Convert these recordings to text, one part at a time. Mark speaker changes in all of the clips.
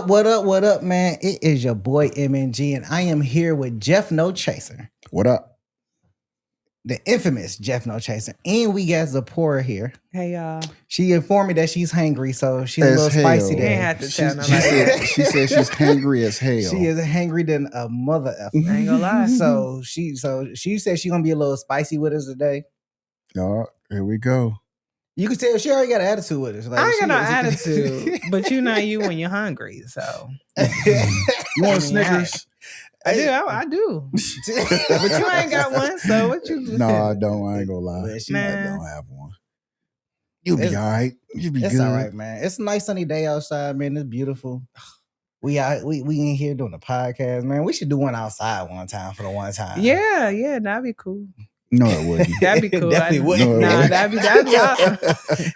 Speaker 1: up, what up, what up, man? It is your boy MNG, and I am here with Jeff No Chaser.
Speaker 2: What up?
Speaker 1: The infamous Jeff No Chaser. And we got Zipporah here.
Speaker 3: Hey, y'all.
Speaker 1: She informed me that she's hangry, so she's a little spicy
Speaker 3: You
Speaker 1: there.
Speaker 3: ain't have to tell nobody.
Speaker 2: She said she's hangry as hell.
Speaker 1: She is hangry than a mother effer.
Speaker 3: I ain't gonna lie.
Speaker 1: So she said she's gonna be a little spicy with us today.
Speaker 2: Oh, here we go.
Speaker 1: You can tell she already got an attitude with us. Like,
Speaker 3: I ain't got no attitude, but you know you when you're hungry, so.
Speaker 2: You want Snickers?
Speaker 3: I do. But you ain't got one, so what you do?
Speaker 2: No, I don't. I ain't gonna lie.
Speaker 3: Man.
Speaker 2: I don't have one. You'll be all right. You'll be
Speaker 1: It's
Speaker 2: good.
Speaker 1: all right, man. It's a nice sunny day outside, man. It's beautiful. We in here doing a podcast, man. We should do one outside one time for the one time.
Speaker 3: Yeah, that'd be cool.
Speaker 2: No, it wouldn't.
Speaker 3: That'd be cool.
Speaker 1: Definitely wouldn't.
Speaker 2: No, it
Speaker 3: Nah,
Speaker 2: wouldn't.
Speaker 3: that'd be awesome.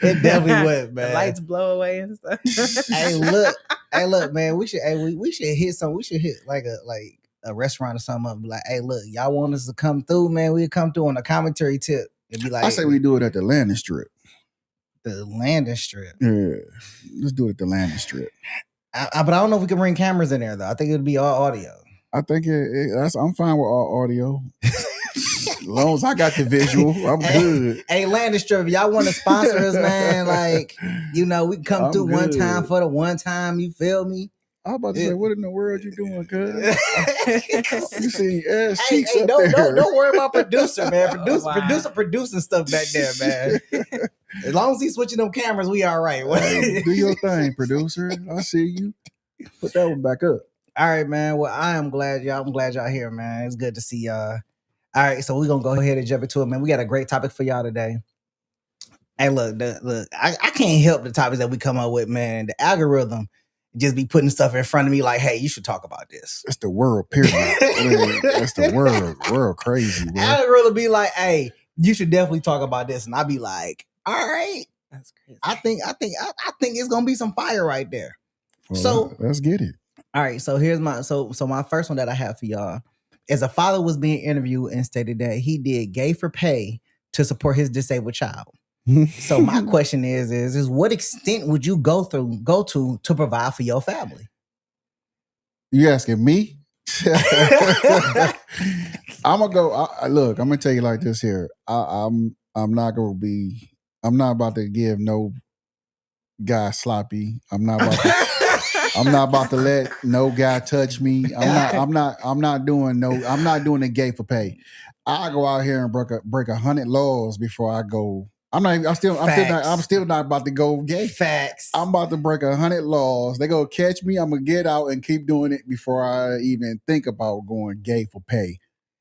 Speaker 1: It definitely would, man.
Speaker 3: The lights blow away and stuff.
Speaker 1: hey, look, man. We should hit some. We should hit like a restaurant or something up. Be like, hey, look, y'all want us to come through, man? We come through on a commentary tip. It'd be like,
Speaker 2: I say we do it at the landing strip.
Speaker 1: the landing strip.
Speaker 2: Yeah, let's do it at the landing strip.
Speaker 1: But I don't know if we can bring cameras in there though. I think it'd be all audio.
Speaker 2: I think I'm fine with all audio. As long as I got the visual, I'm good.
Speaker 1: Hey, landing strip, y'all want to sponsor us, man? Like, we can come
Speaker 2: I'm
Speaker 1: through one
Speaker 2: good.
Speaker 1: time for the one time. You feel me?
Speaker 2: I was about to say, what in the world you doing, cuz? You see ass
Speaker 1: Hey,
Speaker 2: cheeks up
Speaker 1: don't
Speaker 2: there.
Speaker 1: worry about producer, man.
Speaker 3: Wow.
Speaker 1: Producing stuff back there, man. As long as he's switching them cameras, we all right.
Speaker 2: Hey, do your thing, producer. I see you. Put that one back up.
Speaker 1: All right, man. Well, I'm glad y'all here, man. It's good to see y'all. All right, so we're gonna go ahead and jump into it, man. We got a great topic for y'all today. Hey, look, I can't help the topics that we come up with, man. The algorithm just be putting stuff in front of me like, hey, you should talk about this.
Speaker 2: That's the world, period. That's the world. World crazy, bro.
Speaker 1: Algorithm be like, hey, you should definitely talk about this. And I be like, all right.
Speaker 3: That's crazy.
Speaker 1: I think it's gonna be some fire right there.
Speaker 2: Well,
Speaker 1: So
Speaker 2: let's get it.
Speaker 1: all right, so here's my my first one that I have for y'all is a father was being interviewed and stated that he did gay for pay to support his disabled child. So my question is what extent would you go to provide for your family?
Speaker 2: You asking me? I'm gonna go. Look, I'm gonna tell you like this here. I'm not about to give no guy sloppy. I'm not about to let no guy touch me. I'm not doing a gay for pay. I go out here and break 100 laws before I go. I'm still not about to go gay.
Speaker 1: Facts.
Speaker 2: I'm about to break 100 laws. They go catch me. I'm gonna get out and keep doing it before I even think about going gay for pay.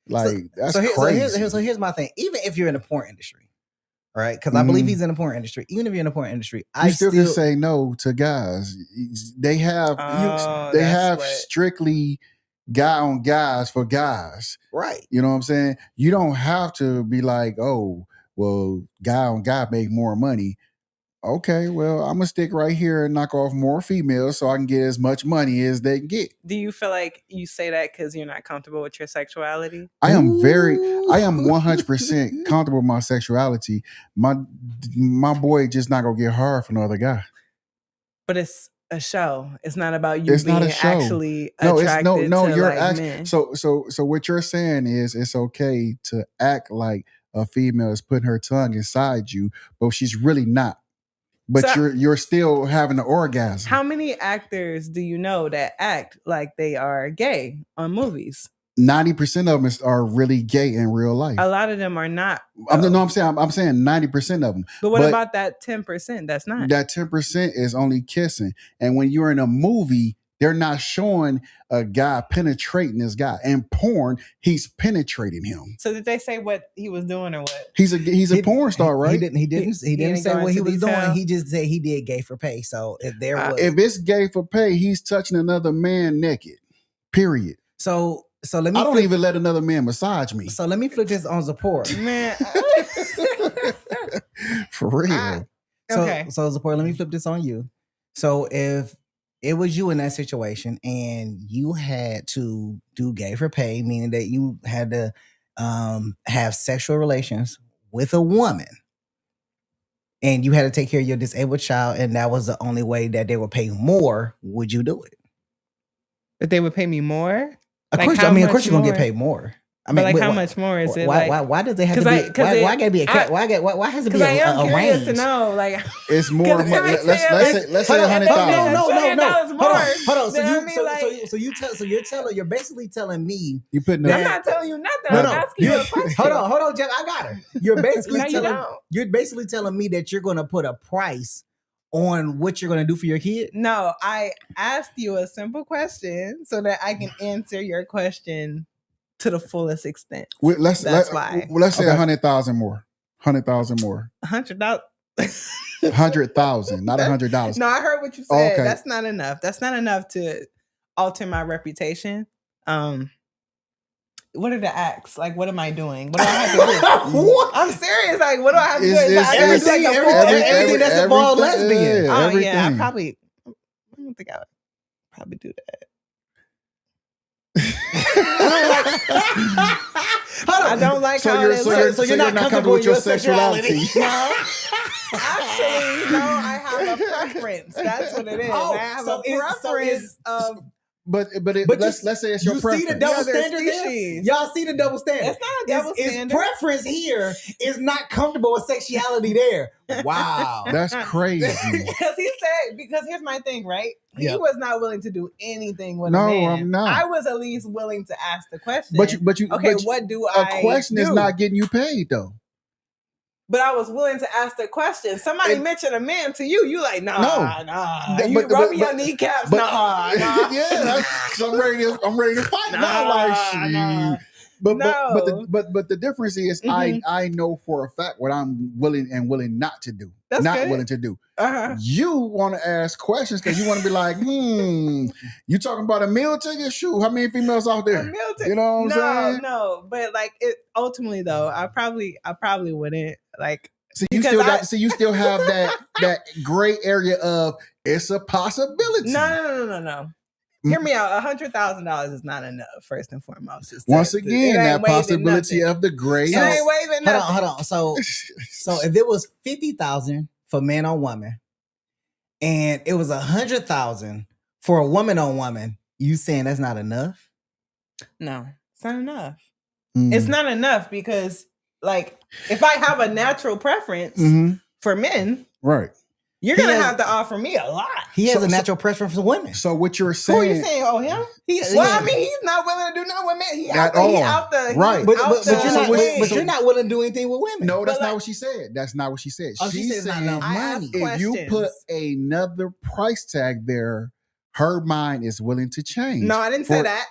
Speaker 2: Like that's crazy.
Speaker 1: So here's my thing. Even if you're in the porn industry, right? Because I believe he's in the porn industry. Even if you're in the porn industry,
Speaker 2: you still can say no to guys. They have strictly guy on guys for guys.
Speaker 1: Right.
Speaker 2: You know what I'm saying? You don't have to be like, oh, well, guy on guy make more money. Okay, well, I'm gonna stick right here and knock off more females so I can get as much money as they can get.
Speaker 3: Do you feel like you say that because you're not comfortable with your sexuality?
Speaker 2: I am 100% comfortable with my sexuality. My boy just not gonna get hard for no other guy.
Speaker 3: But it's a show. It's not about you
Speaker 2: It's
Speaker 3: being
Speaker 2: not a show.
Speaker 3: actually attracted to men.
Speaker 2: So what you're saying is it's okay to act like a female is putting her tongue inside you, but she's really not. But
Speaker 3: So-
Speaker 2: you're still having an orgasm.
Speaker 3: How many actors do you know that act like they are gay on movies?
Speaker 2: 90% of them are really gay in real life.
Speaker 3: A lot of them are not.
Speaker 2: I'm saying 90% of them.
Speaker 3: But what about that 10%? That's not.
Speaker 2: That 10% is only kissing. And when you're in a movie, they're not showing a guy penetrating this guy. In porn, he's penetrating him.
Speaker 3: So did they say what he was doing or what?
Speaker 2: He's a porn star, right?
Speaker 1: He didn't say
Speaker 3: go
Speaker 1: what he
Speaker 3: into
Speaker 1: was
Speaker 3: detail?
Speaker 1: doing. He just said he did gay for pay. So if there was
Speaker 2: If it's gay for pay, he's touching another man naked. Period.
Speaker 1: so let me
Speaker 2: I don't even let another man massage me.
Speaker 1: So let me flip this on Zipporah.
Speaker 3: Man.
Speaker 2: For real.
Speaker 3: Okay.
Speaker 1: So Zipporah, let me flip this on you. So if it was you in that situation and you had to do gay for pay, meaning that you had to have sexual relations with a woman and you had to take care of your disabled child and that was the only way that they would pay more, would you do it?
Speaker 3: If they would pay me more?
Speaker 1: Of
Speaker 3: Like,
Speaker 1: course,
Speaker 3: how
Speaker 1: I mean, of
Speaker 3: much
Speaker 1: course, you're gonna get
Speaker 3: more?
Speaker 1: paid more. I
Speaker 3: But
Speaker 1: mean,
Speaker 3: like,
Speaker 1: wait,
Speaker 3: how
Speaker 1: why-
Speaker 3: much more is it?
Speaker 1: Why,
Speaker 3: Like,
Speaker 1: why does it have to
Speaker 3: 'cause
Speaker 1: be? Why gotta be a
Speaker 3: I-
Speaker 1: why has it be
Speaker 3: because I am
Speaker 1: a
Speaker 3: curious to
Speaker 1: range?
Speaker 3: know, like,
Speaker 2: It's more.
Speaker 3: 'cause
Speaker 2: Let's
Speaker 3: if I say
Speaker 2: say
Speaker 1: Hold on,
Speaker 2: 100,000.
Speaker 1: no.
Speaker 3: $1,000,000 more,
Speaker 1: Hold on.
Speaker 3: then I mean,
Speaker 1: You're basically telling me.
Speaker 2: You putting
Speaker 3: I'm
Speaker 2: that.
Speaker 3: not telling you nothing.
Speaker 1: No,
Speaker 3: I'm
Speaker 1: no.
Speaker 3: asking you a question.
Speaker 1: Hold on, Jeff. I got her. You're basically
Speaker 3: No, you
Speaker 1: telling.
Speaker 3: don't.
Speaker 1: You're basically telling me that you're gonna put a price on what you're gonna do for your kid.
Speaker 3: No, I asked you a simple question so that I can answer your question to the fullest extent.
Speaker 2: Let's
Speaker 3: why.
Speaker 2: say
Speaker 1: Okay.
Speaker 2: 100,000 more. 100,000 more.
Speaker 3: $100.
Speaker 2: 100,000, not $100.
Speaker 3: No, I heard what you said.
Speaker 2: Oh, okay.
Speaker 3: That's not enough. That's not enough to alter my reputation. What are the acts? Like, what am I doing? What do I have to do?
Speaker 1: What?
Speaker 3: I'm serious. Like, what do I have to do?
Speaker 2: It's-
Speaker 3: I gotta do, like, a full-
Speaker 1: everything that's involved lesbian.
Speaker 2: Yeah,
Speaker 3: Oh
Speaker 2: everything.
Speaker 3: yeah, I don't think I would probably do that. I don't like
Speaker 2: So
Speaker 3: how
Speaker 2: you're-
Speaker 3: it
Speaker 2: so
Speaker 3: looks.
Speaker 2: you're not comfortable with your sexuality.
Speaker 3: No. Actually, no, I have a preference. That's what it is.
Speaker 1: Oh,
Speaker 3: I have
Speaker 1: so
Speaker 3: a preference of
Speaker 2: But let's say it's your
Speaker 1: you
Speaker 2: preference.
Speaker 1: see the double
Speaker 3: Other
Speaker 1: standard there?
Speaker 3: species.
Speaker 1: Y'all see the double standard?
Speaker 3: It's not a double
Speaker 1: His
Speaker 3: standard.
Speaker 1: preference here is not comfortable with sexuality there. Wow.
Speaker 2: That's crazy.
Speaker 3: Because here's my thing, right? He
Speaker 1: Yeah.
Speaker 3: was not willing to do anything with
Speaker 2: No,
Speaker 3: a man.
Speaker 2: I'm not.
Speaker 3: I was at least willing to ask the question.
Speaker 2: But you
Speaker 3: okay,
Speaker 2: but
Speaker 3: what do
Speaker 2: a
Speaker 3: I
Speaker 2: question is
Speaker 3: do?
Speaker 2: not getting you paid though.
Speaker 3: But I was willing to ask the question. Somebody mentioned a man to you. You like, nah,
Speaker 2: No.
Speaker 3: nah.
Speaker 2: But-
Speaker 3: You
Speaker 2: but-
Speaker 3: rubbing
Speaker 2: but-
Speaker 3: your kneecaps.
Speaker 2: But
Speaker 3: Nah.
Speaker 2: yeah, I'm ready to fight now. Like, shit.
Speaker 3: Nah.
Speaker 2: But
Speaker 3: No.
Speaker 2: but the difference is
Speaker 3: Mhm.
Speaker 2: I know for a fact what I'm willing not to do.
Speaker 3: That's
Speaker 2: not
Speaker 3: good.
Speaker 2: willing to do.
Speaker 3: Uh-huh.
Speaker 2: You want to ask questions because you want to be like, you talking about a meal ticket? Shoot, how many females out
Speaker 3: A
Speaker 2: there?
Speaker 3: meal ticket.
Speaker 2: You know what I'm saying?
Speaker 3: No. But like it ultimately though, I probably wouldn't like.
Speaker 2: See, you
Speaker 3: Because
Speaker 2: you still have that gray area of it's a possibility.
Speaker 3: No. Hear me out. $100,000 is not enough. First and foremost.
Speaker 2: Once again, that possibility of the gray.
Speaker 3: It ain't waving nothing.
Speaker 1: Hold on. So if it was 50,000 for man on woman, and it was 100,000 for a woman on woman, you saying that's not enough?
Speaker 3: No, it's not enough.
Speaker 2: Mm.
Speaker 3: It's not enough because, like, if I have a natural preference
Speaker 2: Mhm.
Speaker 3: for men,
Speaker 2: Right.
Speaker 3: you're
Speaker 1: He
Speaker 3: gonna
Speaker 1: has-
Speaker 3: have to offer me a lot.
Speaker 1: He has
Speaker 2: So-
Speaker 1: a natural preference for women.
Speaker 2: So what you're
Speaker 3: Who are
Speaker 2: saying?
Speaker 3: you saying? Oh, him?
Speaker 1: He-
Speaker 3: Well,
Speaker 1: yeah.
Speaker 3: I mean, he's not willing to do nothing with men. He
Speaker 2: At
Speaker 3: out the, he
Speaker 2: all.
Speaker 3: out the, he
Speaker 2: Right.
Speaker 1: But,
Speaker 3: out
Speaker 1: but,
Speaker 3: the
Speaker 1: but, you're not,
Speaker 3: lane.
Speaker 1: but you're not willing to do anything with women.
Speaker 2: No, that's
Speaker 3: But
Speaker 2: not
Speaker 3: like-
Speaker 2: what she said. That's not what she said.
Speaker 1: Oh, she said it's not enough
Speaker 3: I
Speaker 1: money.
Speaker 3: asked
Speaker 2: If you put
Speaker 3: questions.
Speaker 2: another price tag there, her mind is willing to change.
Speaker 3: No, I didn't say
Speaker 2: For-
Speaker 3: that.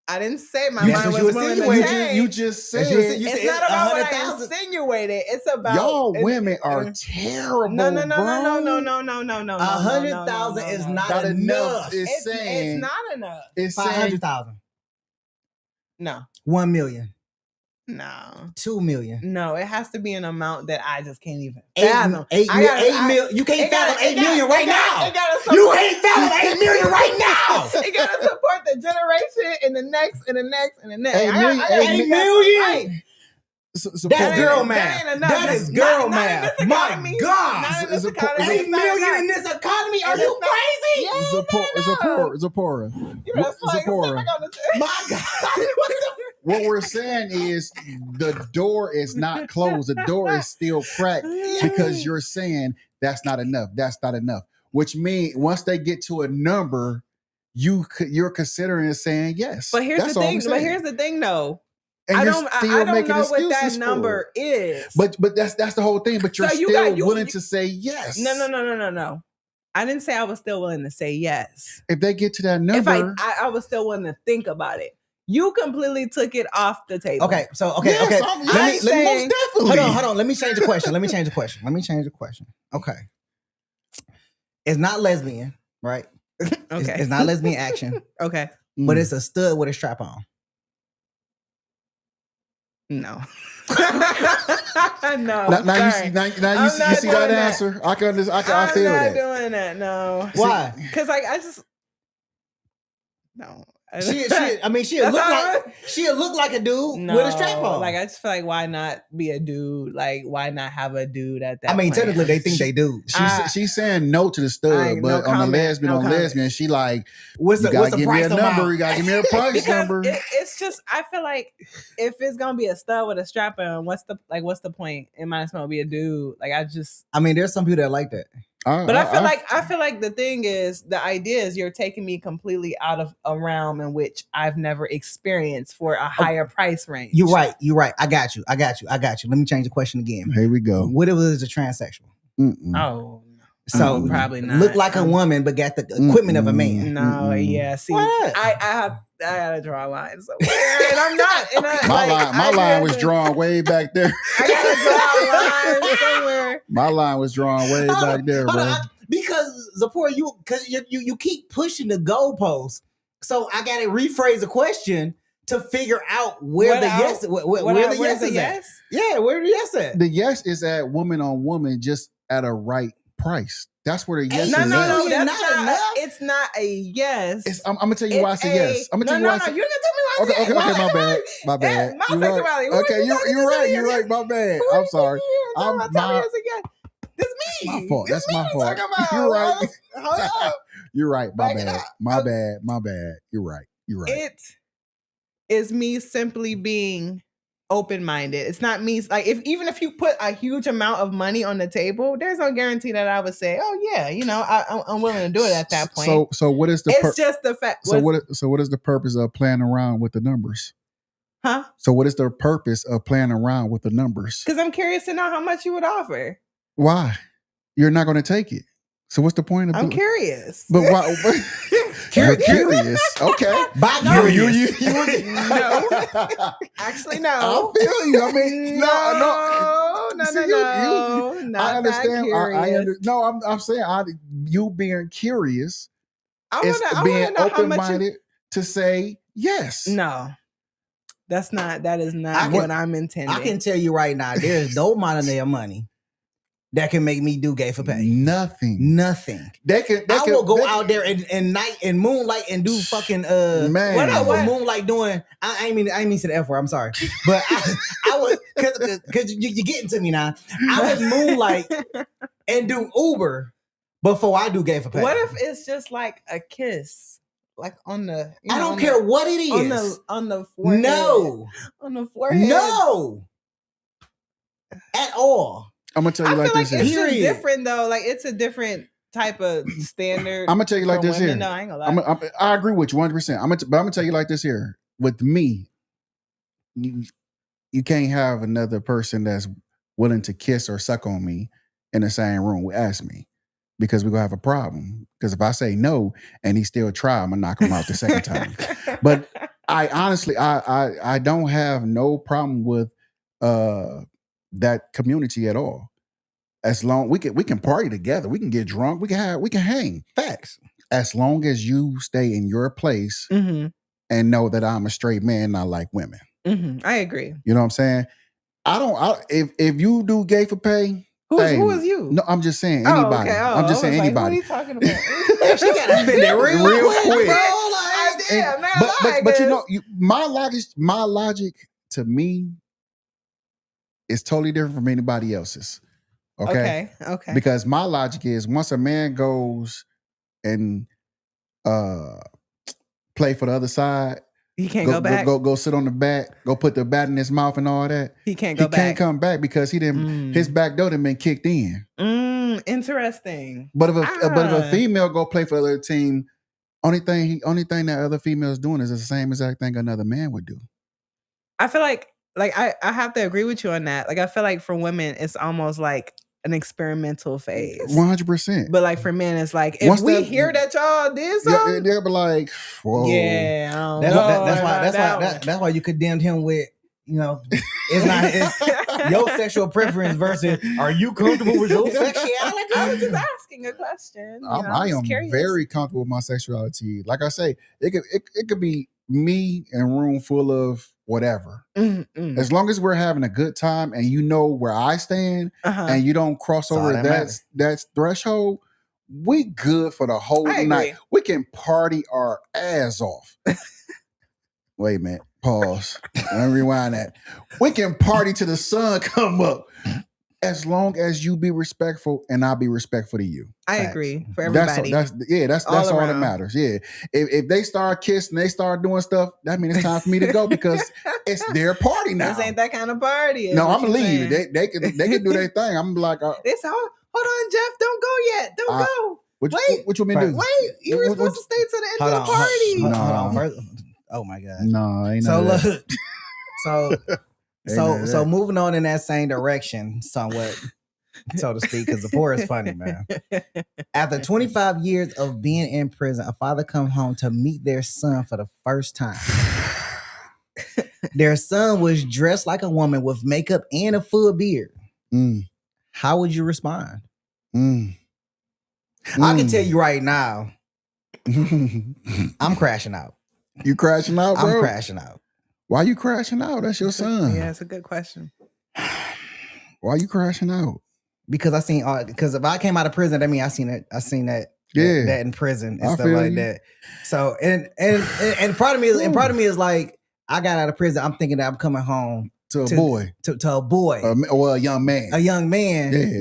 Speaker 3: I didn't say my
Speaker 1: That's
Speaker 3: mind
Speaker 1: what you
Speaker 3: was
Speaker 1: were
Speaker 3: willing to
Speaker 1: insinuating.
Speaker 3: change.
Speaker 2: You just said
Speaker 1: That's what you said. You
Speaker 3: It's
Speaker 1: said
Speaker 3: not about what I
Speaker 1: 100,000.
Speaker 3: insinuated. It's about
Speaker 2: y'all
Speaker 3: it's-
Speaker 2: women are
Speaker 3: uh,
Speaker 2: terrible.
Speaker 3: No,
Speaker 2: bro.
Speaker 1: 100,000 is not
Speaker 2: Not enough.
Speaker 1: enough.
Speaker 2: It's saying
Speaker 3: It's not enough.
Speaker 2: it's saying
Speaker 1: 500,000,
Speaker 3: No,
Speaker 1: 1 million,
Speaker 3: no,
Speaker 1: 2 million.
Speaker 3: no. It has to be an amount that I just can't even
Speaker 1: Eight,
Speaker 3: fathom.
Speaker 1: eight,
Speaker 3: I
Speaker 1: mil-
Speaker 3: gotta-
Speaker 1: eight
Speaker 3: I-
Speaker 1: mil- You can't
Speaker 3: it gotta-
Speaker 1: fathom 8
Speaker 3: it
Speaker 1: million
Speaker 3: gotta-
Speaker 1: right
Speaker 3: it gotta-
Speaker 1: now.
Speaker 3: it gotta
Speaker 1: You
Speaker 3: support-
Speaker 1: can't fathom 8 million right now.
Speaker 3: It gotta support the generation and the next and the next and the next.
Speaker 2: 8 million,
Speaker 3: I gotta
Speaker 2: 8
Speaker 3: get that
Speaker 1: million?
Speaker 3: right.
Speaker 1: That's girl
Speaker 3: That
Speaker 1: math.
Speaker 3: ain't enough.
Speaker 1: That
Speaker 3: This-
Speaker 1: is girl
Speaker 3: not in
Speaker 1: math.
Speaker 3: this
Speaker 1: My
Speaker 3: economy.
Speaker 1: God.
Speaker 3: Not in this
Speaker 2: It's a-
Speaker 3: economy.
Speaker 2: it's
Speaker 1: 8
Speaker 3: It's not
Speaker 1: million
Speaker 3: enough.
Speaker 1: in this economy? Are
Speaker 3: And
Speaker 1: you
Speaker 3: it's not-
Speaker 1: crazy?
Speaker 3: Yeah,
Speaker 2: It's a poorer.
Speaker 3: You know, it's like
Speaker 2: Zipporah.
Speaker 1: My God. What the
Speaker 2: What we're saying is the door is not closed. The door is still cracked because you're saying that's not enough. That's not enough. Which means once they get to a number, you're considering saying yes.
Speaker 3: But here's
Speaker 2: That's
Speaker 3: the
Speaker 2: all
Speaker 3: thing.
Speaker 2: I'm
Speaker 3: But
Speaker 2: saying.
Speaker 3: here's the thing, though.
Speaker 2: And
Speaker 3: I
Speaker 2: you're
Speaker 3: don't.
Speaker 2: still
Speaker 3: I don't
Speaker 2: making
Speaker 3: know what that
Speaker 2: excuses for
Speaker 3: number
Speaker 2: it.
Speaker 3: is.
Speaker 2: But that's the whole thing. But you're
Speaker 3: So you
Speaker 2: still
Speaker 3: got- you-
Speaker 2: willing
Speaker 3: you-
Speaker 2: to say yes.
Speaker 3: No. I didn't say I was still willing to say yes.
Speaker 2: If they get to that
Speaker 3: If
Speaker 2: number,
Speaker 3: I was still willing to think about it. You completely took it off the table.
Speaker 1: Okay, so
Speaker 2: yes,
Speaker 1: okay.
Speaker 2: I'm
Speaker 1: Let me
Speaker 3: saying-
Speaker 2: most definitely.
Speaker 1: hold on. Let me change the question. Let me change the question. Okay. It's not lesbian, right?
Speaker 3: Okay.
Speaker 1: It's not lesbian action,
Speaker 3: Okay.
Speaker 1: but it's a stud with a strap on.
Speaker 3: No. no.
Speaker 2: Now you
Speaker 3: sorry.
Speaker 2: see, now
Speaker 3: I'm
Speaker 2: you
Speaker 3: not
Speaker 2: see
Speaker 3: doing
Speaker 2: that
Speaker 3: that.
Speaker 2: answer. I can I
Speaker 3: I'm
Speaker 2: feel
Speaker 3: not
Speaker 2: that.
Speaker 3: doing that. No.
Speaker 1: Why?
Speaker 3: Because I just no.
Speaker 1: I mean, she'll look like a dude with a strap on.
Speaker 3: Like, I just feel like, why not be a dude? Like, why not have a dude at that?
Speaker 1: I mean,
Speaker 3: point?
Speaker 1: technically, they think they do.
Speaker 2: She's saying no to the stud, but on the lesbian, she like, you gotta give me a number. You gotta give me a price number.
Speaker 3: It's just, I feel like if it's gonna be a stud with a strap on, what's the point? It might as well be a dude. Like, I mean,
Speaker 1: there's some people that like that.
Speaker 3: But I feel like the thing is, the idea is you're taking me completely out of a realm in which I've never experienced for a higher price range.
Speaker 1: You're right. I got you. Let me change the question again.
Speaker 2: Here we go.
Speaker 1: What if it was a transsexual?
Speaker 3: Oh,
Speaker 1: so
Speaker 3: probably not.
Speaker 1: Look like a woman, but got the equipment of a man.
Speaker 3: No, yeah. See, I gotta draw a line somewhere, and I'm not.
Speaker 2: My line was drawn way back there.
Speaker 3: I gotta draw a line somewhere.
Speaker 2: My line was drawn way back there, bro.
Speaker 1: Because Zipporah, you keep pushing the goalpost, so I gotta rephrase the question to figure out where the yes is at. Yeah, where the yes at?
Speaker 2: The yes is at woman on woman, just at a right price. That's where the yes is at.
Speaker 3: No, that's not enough. It's not a yes.
Speaker 2: I'm gonna tell you why I say yes. I'm gonna tell you why.
Speaker 3: You're gonna tell me why I say yes.
Speaker 2: Okay, my bad. You're right. My bad. I'm sorry. That's my fault. You're right.
Speaker 3: Hold up.
Speaker 2: You're right. My bad. You're right.
Speaker 3: It is me simply being open-minded. It's not me, like, even if you put a huge amount of money on the table, there's no guarantee that I would say, oh yeah, I'm willing to do it at that point.
Speaker 2: So what is the
Speaker 3: it's just the fact.
Speaker 2: So what is the purpose of playing around with the numbers?
Speaker 3: Huh?
Speaker 2: So what is the purpose of playing around with the numbers?
Speaker 3: Because I'm curious to know how much you would offer.
Speaker 2: Why? You're not going to take it. So what's the point of?
Speaker 3: I'm curious.
Speaker 2: But why? You're curious. Okay.
Speaker 3: You no. Actually, no.
Speaker 2: I feel you. I mean, no.
Speaker 3: See, not
Speaker 2: I understand. I'm saying you being curious is being open-minded to say yes.
Speaker 3: No. That is not what I'm intending.
Speaker 1: I can tell you right now, there's no amount of their money that can make me do gay for pay.
Speaker 2: Nothing.
Speaker 1: I will go out there and night and moonlight and do fucking
Speaker 2: man.
Speaker 1: What moonlight doing? I ain't mean to the F word. I'm sorry, but I would because you're getting to me now. I would moonlight and do Uber before I do gay for pay.
Speaker 3: What if it's just like a kiss? Like on the,
Speaker 1: I don't care what it is.
Speaker 3: On the forehead.
Speaker 1: No.
Speaker 3: On the forehead.
Speaker 1: No. At all.
Speaker 2: I'm gonna tell you like this.
Speaker 3: It's just different though. Like, it's a different type of standard.
Speaker 2: I'm gonna tell you like this here.
Speaker 3: No, I ain't gonna lie.
Speaker 2: I agree with you 100%. But I'm gonna tell you like this here. With me, you can't have another person that's willing to kiss or suck on me in the same room. Ask me. Because we're gonna have a problem. Because if I say no and he still try, I'm gonna knock him out the second time. But I honestly, I don't have no problem with that community at all. As long we can party together, we can get drunk, we can hang. Facts. As long as you stay in your place and know that I'm a straight man, and I like women.
Speaker 3: I agree.
Speaker 2: You know what I'm saying? If you do gay for pay.
Speaker 3: Who is you?
Speaker 2: No, I'm just saying anybody. I'm just saying anybody.
Speaker 3: What are you talking about?
Speaker 1: She got offended real quick.
Speaker 2: But you know, my logic to me is totally different from anybody else's. Okay. Because my logic is once a man goes and play for the other side,
Speaker 3: he can't go back.
Speaker 2: Go sit on the back. Go put the bat in his mouth and all that.
Speaker 3: He can't go back.
Speaker 2: He can't come back because he didn't. His back door done been kicked in.
Speaker 3: Interesting.
Speaker 2: But if a female go play for the other team, only thing that other females doing is the same exact thing another man would do.
Speaker 3: I feel like I have to agree with you on that. Like, I feel like for women, it's almost like an experimental phase.
Speaker 2: 100%.
Speaker 3: But like for men, it's like, if we hear that y'all did something,
Speaker 2: they'll be like, whoa.
Speaker 3: Yeah.
Speaker 1: That's why you condemned him with, it's your sexual preference versus are you comfortable with your sexuality?
Speaker 3: I was just asking a question.
Speaker 2: I am very comfortable with my sexuality. Like I say, it could be me in a room full of whatever. As long as we're having a good time and you know where I stand and you don't cross over that threshold, we good for the whole night. We can party our ass off. Wait a minute. Pause. Let me rewind that. We can party till the sun come up. As long as you be respectful and I'll be respectful to you.
Speaker 3: I
Speaker 1: Facts.
Speaker 3: agree for
Speaker 2: That's
Speaker 3: everybody.
Speaker 2: that's
Speaker 3: All
Speaker 2: all that
Speaker 3: around.
Speaker 2: matters. Yeah. If they start kissing, they start doing stuff, that means it's time for me to go because it's their party now.
Speaker 3: This ain't that kind of party.
Speaker 2: No, I'm gonna leave. They can do their thing. I'm like,
Speaker 3: They said, hold on, Jeff, don't go yet. Don't go.
Speaker 2: what you want me to do?
Speaker 3: Wait, you were supposed to stay to the end of the party.
Speaker 1: Hold
Speaker 2: No.
Speaker 1: on. First, oh my God.
Speaker 2: No, ain't
Speaker 1: So
Speaker 2: none of
Speaker 1: look,
Speaker 2: that.
Speaker 1: so moving on in that same direction, somewhat, so to speak, because the poor is funny, man. After 25 years of being in prison, a father comes home to meet their son for the first time. Their son was dressed like a woman with makeup and a full beard. How would you respond? I can tell you right now, I'm crashing out.
Speaker 2: You crashing out, bro?
Speaker 1: I'm crashing out.
Speaker 2: Why you crashing out? That's your son.
Speaker 3: Yeah, it's a good question.
Speaker 2: Why you crashing out?
Speaker 1: Because if I came out of prison, that means I seen that that in prison and stuff like that. So and part of me is like, I got out of prison, I'm thinking that I'm coming home
Speaker 2: to a boy,
Speaker 1: or
Speaker 2: a young man,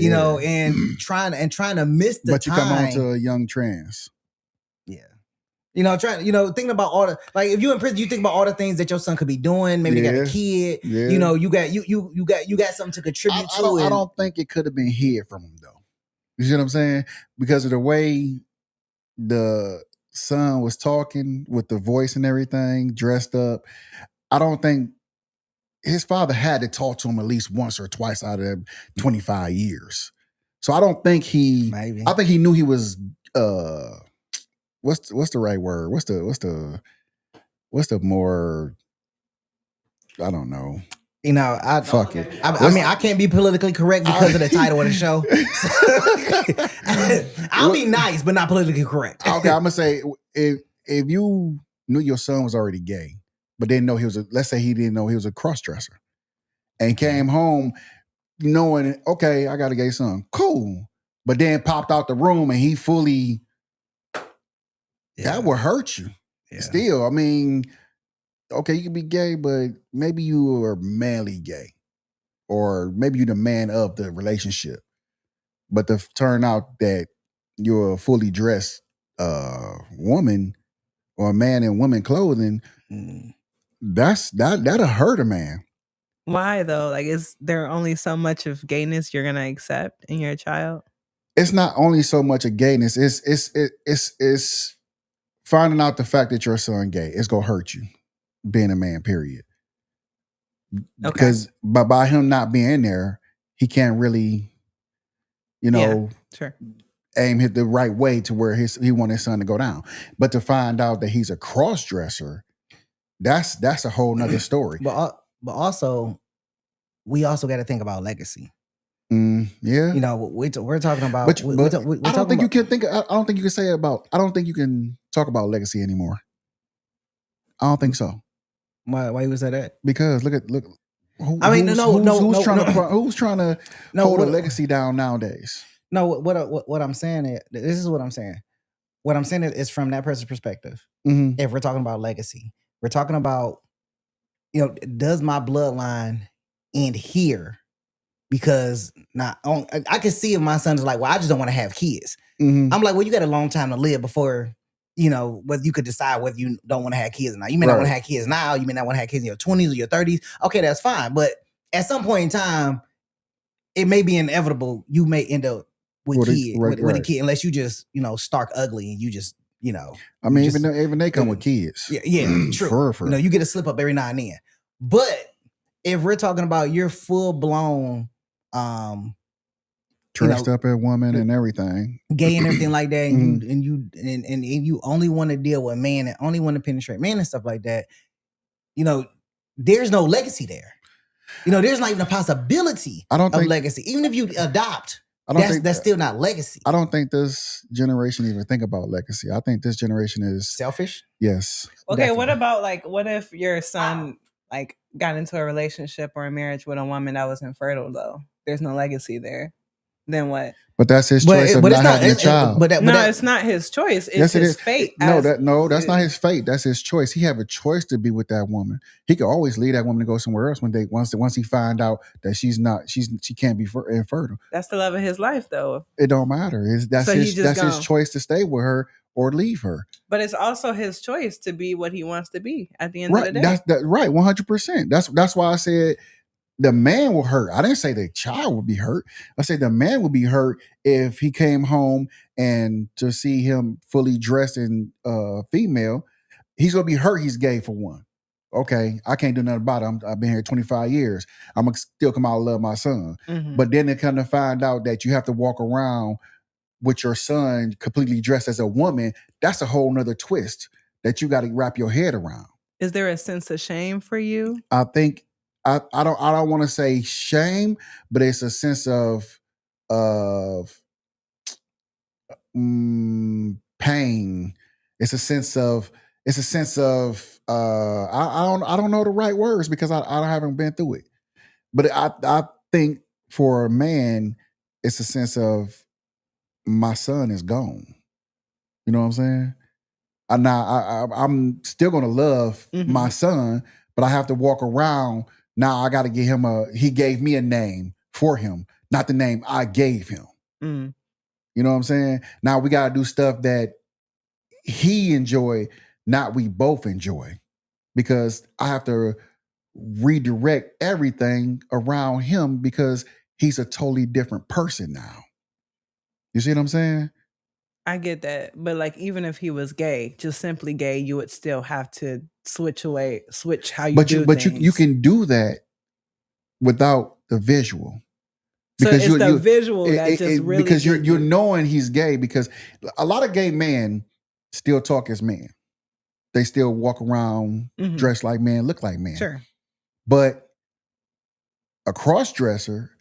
Speaker 1: you know, and trying to miss the time.
Speaker 2: But you come on to a young trans.
Speaker 1: Yeah. Thinking about all the, like, if you're in prison, you think about all the things that your son could be doing. Maybe they got a kid. Yeah. You got something to contribute to.
Speaker 2: I don't think it could have been hid from him though. You see what I'm saying? Because of the way the son was talking with the voice and everything, dressed up, I don't think his father had to talk to him at least once or twice out of 25 years. So I don't think I think he knew he was what's the right word? What's the more, I don't know. Fuck it.
Speaker 1: I mean, I can't be politically correct because of the title of the show. I'll be nice, but not politically correct.
Speaker 2: Okay, I'm gonna say if you knew your son was already gay, but didn't know let's say he didn't know he was a cross-dresser, and came home knowing, okay, I got a gay son, cool, but then popped out the room and he fully, that would hurt you. Yeah. Still, I mean, okay, you can be gay, but maybe you are manly gay, or maybe you're the man of the relationship. But to turn out that you're a fully dressed woman or a man in woman clothing, that'll hurt a man.
Speaker 3: Why though? Like, is there only so much of gayness you're gonna accept in your child?
Speaker 2: It's not only so much of gayness. It's finding out the fact that your son gay. It's gonna hurt you being a man. Period. Okay. Because by him not being there, he can't really, aim hit the right way to where he want his son to go down. But to find out that he's a cross dresser, that's a whole nother story.
Speaker 1: But also, we also got to think about legacy.
Speaker 2: Yeah,
Speaker 1: we're talking about.
Speaker 2: I don't think you can think. I don't think you can say about. I don't think you can talk about legacy anymore. I don't think so.
Speaker 1: Why you would say that?
Speaker 2: Because look. Who's trying to hold a legacy down nowadays?
Speaker 1: No, what I'm saying is, this is what I'm saying. What I'm saying is from that person's perspective.
Speaker 2: Mm-hmm.
Speaker 1: If we're talking about legacy, we're talking about, does my bloodline end here? Because I can see if my son is like, well, I just don't want to have kids.
Speaker 2: Mm-hmm.
Speaker 1: I'm like, well, you got a long time to live before, whether you could decide whether you don't want to have kids or not. You may not want to have kids now. You may not want to have kids in your 20s or your 30s. Okay, that's fine. But at some point in time, it may be inevitable. You may end up with a kid, unless you just, stark ugly and you just,
Speaker 2: I mean, even they come with kids.
Speaker 1: Yeah, true. You get a slip up every now and then. But if we're talking about your full blown,
Speaker 2: dressed up as woman and everything,
Speaker 1: gay and everything like that, and you only want to deal with man and only want to penetrate man and stuff like that, there's no legacy there. There's not even a possibility of legacy. Even if you adopt, that's still not legacy.
Speaker 2: I don't think this generation even think about legacy. I think this generation is
Speaker 1: selfish.
Speaker 2: Yes.
Speaker 3: Okay,
Speaker 1: definitely.
Speaker 3: What about what if your son got into a relationship or a marriage with a woman that was infertile though? There's no legacy there. Then what?
Speaker 2: But that's his choice of not having a child.
Speaker 3: It's not his choice. It's his fate.
Speaker 2: That's not his fate. That's his choice. He have a choice to be with that woman. He could always leave that woman to go somewhere else once he find out that she can't be infertile.
Speaker 3: That's the love of his life, though.
Speaker 2: It don't matter. That's his choice to stay with her or leave her.
Speaker 3: But it's also his choice to be what he wants to be at the end of the day.
Speaker 2: Right, 100%. That's why I said the man will hurt. I didn't say the child would be hurt. I said the man would be hurt if he came home and to see him fully dressed in female, he's gonna be hurt. He's gay for one. Okay, I can't do nothing about it. I've been here 25 years. I'm gonna still come out and love my son.
Speaker 3: Mm-hmm.
Speaker 2: But then they come to find out that you have to walk around with your son completely dressed as a woman. That's a whole nother twist that you got to wrap your head around.
Speaker 3: Is there a sense of shame for you?
Speaker 2: I think I don't want to say shame, but it's a sense of pain. It's a sense of I don't know the right words because I haven't been through it. But I think for a man, it's a sense of my son is gone. You know what I'm saying? I'm still gonna love my son, but I have to walk around. Now I got to get him he gave me a name for him, not the name I gave him.
Speaker 3: Mm.
Speaker 2: You know what I'm saying? Now we got to do stuff that he enjoy, not we both enjoy, because I have to redirect everything around him because he's a totally different person now. You see what I'm saying?
Speaker 3: I get that. But like, even if he was gay, just simply gay, you would still have to switch how you do things.
Speaker 2: But you can do that without the visual.
Speaker 3: Because so it's the visual that just really...
Speaker 2: Because you're knowing he's gay, because a lot of gay men still talk as men. They still walk around dressed like men, look like men.
Speaker 3: Sure.
Speaker 2: But a cross-dresser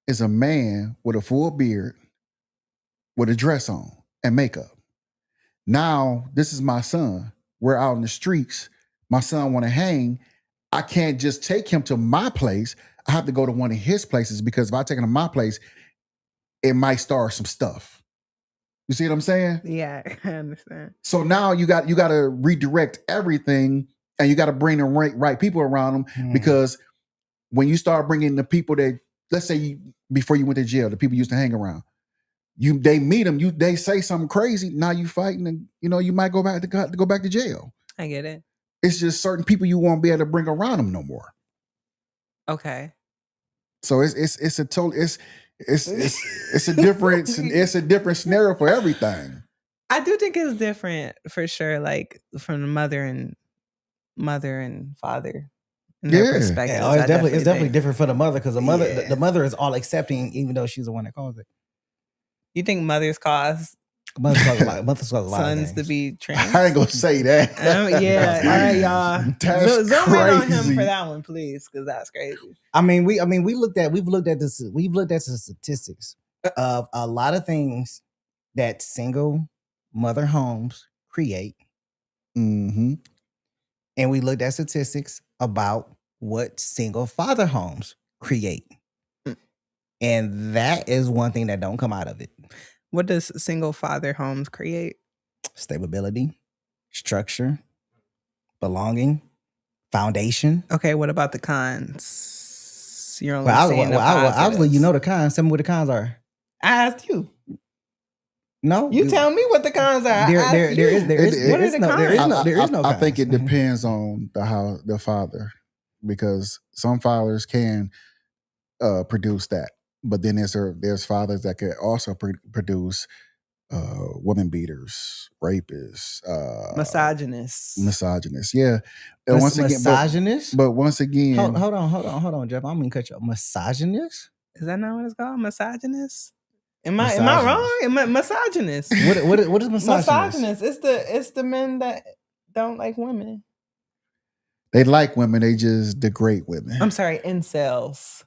Speaker 2: is a man with a full beard, with a dress on and makeup. Now, this is my son. We're out in the streets. My son want to hang. I can't just take him to my place. I have to go to one of his places, because if I take him to my place, it might start some stuff. You see what I'm saying?
Speaker 3: Yeah, I understand.
Speaker 2: So now you got to redirect everything, and you got to bring the right people around them, because when you start bringing the people that, let's say before you went to jail, the people you used to hang around, they meet them, they say something crazy, now you fighting, and you might go back to jail.
Speaker 3: I get it.
Speaker 2: It's just certain people you won't be able to bring around them no more.
Speaker 3: Okay.
Speaker 2: So it's a different scenario for everything.
Speaker 3: I do think it's different for sure, like from the mother and father. Their perspective.
Speaker 1: Yeah, it's definitely different for the mother, because the mother is all accepting, even though she's the one that caused it.
Speaker 3: You think mothers cause sons to be trans?
Speaker 2: I ain't gonna say that.
Speaker 3: Yeah, all right, y'all.
Speaker 2: That's
Speaker 3: Zoom
Speaker 2: crazy.
Speaker 3: in on him for that one, please, because that's crazy.
Speaker 1: We've looked at the statistics of a lot of things that single mother homes create,
Speaker 2: and
Speaker 1: we looked at statistics about what single father homes create, and that is one thing that don't come out of it.
Speaker 3: What does single father homes create?
Speaker 1: Stability, structure, belonging, foundation.
Speaker 3: Okay, what about the cons? You're only
Speaker 1: saying the positives. Obviously, you know the cons. Tell me what the cons are.
Speaker 3: I asked you.
Speaker 2: No,
Speaker 3: you tell me what the cons are.
Speaker 1: There is no.
Speaker 2: I think it depends on the father, because some fathers can produce that. But then there's fathers that could also produce women beaters, rapists, misogynists. Yeah,
Speaker 1: misogynist.
Speaker 2: But once again,
Speaker 1: hold on, Jeff. I'm gonna cut you. Misogynist?
Speaker 3: Is that not what it's called? Misogynist? Am I wrong? Am I misogynist?
Speaker 1: What is misogynist?
Speaker 3: Misogynist. It's the men that don't like women.
Speaker 2: They like women. They just degrade women.
Speaker 3: I'm sorry, incels.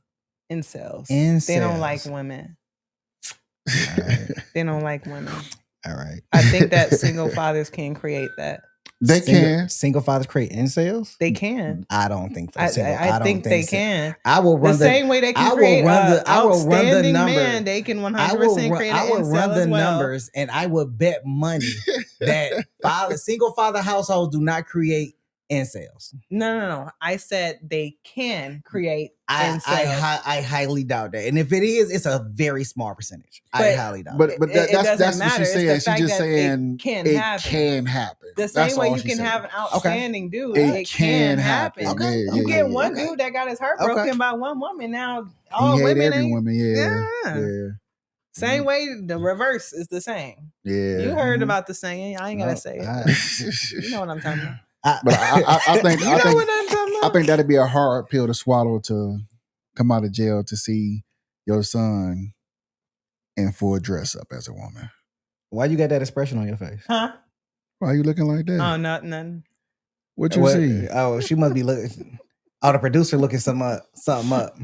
Speaker 3: They don't like women.
Speaker 1: Right.
Speaker 3: They don't like women.
Speaker 1: All right.
Speaker 3: I think that single fathers can create that.
Speaker 2: They can.
Speaker 1: Single fathers create incels?
Speaker 3: They can.
Speaker 1: I don't think so.
Speaker 3: I
Speaker 1: don't
Speaker 3: think they
Speaker 1: so.
Speaker 3: can.
Speaker 1: I will run
Speaker 3: the same way they can create outstanding man. They can 100% create an incel as well.
Speaker 1: Numbers, and I would bet money that single father households do not create incels.
Speaker 3: No. I said they can create incels.
Speaker 1: I highly doubt that. And if it is, it's a very small percentage. I highly doubt
Speaker 2: it. But that's what she's saying. She's just saying it can happen.
Speaker 3: The same way you can have an outstanding dude. It can happen.
Speaker 1: Okay.
Speaker 3: You get one dude that got his heart broken by one woman. Now all women
Speaker 2: every woman.
Speaker 3: Yeah. Same way the reverse is the same.
Speaker 2: Yeah.
Speaker 3: You heard about the saying. I ain't gotta say it. You know what I'm talking about.
Speaker 2: But I think that'd be a hard pill to swallow to come out of jail to see your son in full dress up as a woman.
Speaker 1: Why you got that expression on your face?
Speaker 3: Huh?
Speaker 2: Why are you looking like that?
Speaker 3: Oh, nothing.
Speaker 2: What you see?
Speaker 1: Oh, she must be looking. Oh, the producer looking something up.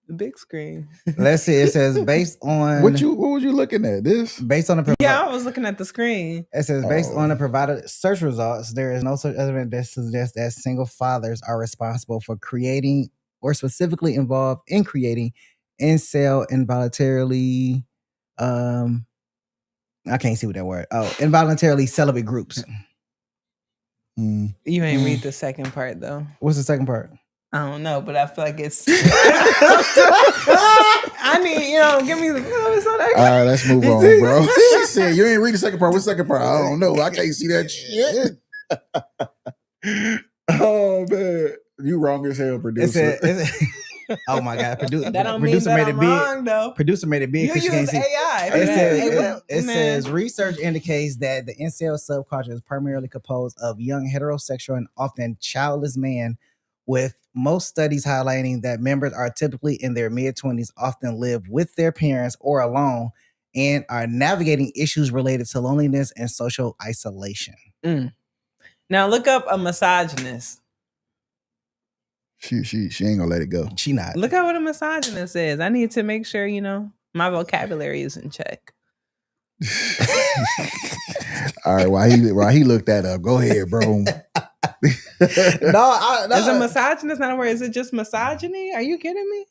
Speaker 3: The big screen.
Speaker 1: Let's see. It says based on
Speaker 2: what was you looking at? This
Speaker 1: based on the
Speaker 3: I was looking at the screen.
Speaker 1: It says based on the provided search results, there is no such evidence that suggests that single fathers are responsible for creating or specifically involved in creating incel involuntarily. I can't see what that word. Oh, involuntarily celibate groups.
Speaker 3: You ain't read the second part though.
Speaker 1: What's the second part?
Speaker 3: I don't know, but I feel like it's. I need, give me the.
Speaker 2: All right, let's move on, bro. She said you ain't read the second part. What's the second part? I don't know. I can't see that shit. Oh man, you wrong as hell, producer.
Speaker 1: Oh my god, producer
Speaker 3: made it big. Wrong, though.
Speaker 1: Producer made it big because
Speaker 3: you
Speaker 1: can't
Speaker 3: use
Speaker 1: see.
Speaker 3: AI.
Speaker 1: It says research indicates that the incel subculture is primarily composed of young heterosexual and often childless men, with most studies highlighting that members are typically in their mid-20s, often live with their parents or alone, and are navigating issues related to loneliness and social isolation.
Speaker 3: Now look up a misogynist.
Speaker 2: She ain't gonna let it go.
Speaker 1: She not.
Speaker 3: Look at what a misogynist is. I need to make sure, my vocabulary is in check.
Speaker 2: All right, while he looked that up, go ahead, bro.
Speaker 1: No.
Speaker 3: Is a misogynist not a word? Is it just misogyny? Are you kidding me?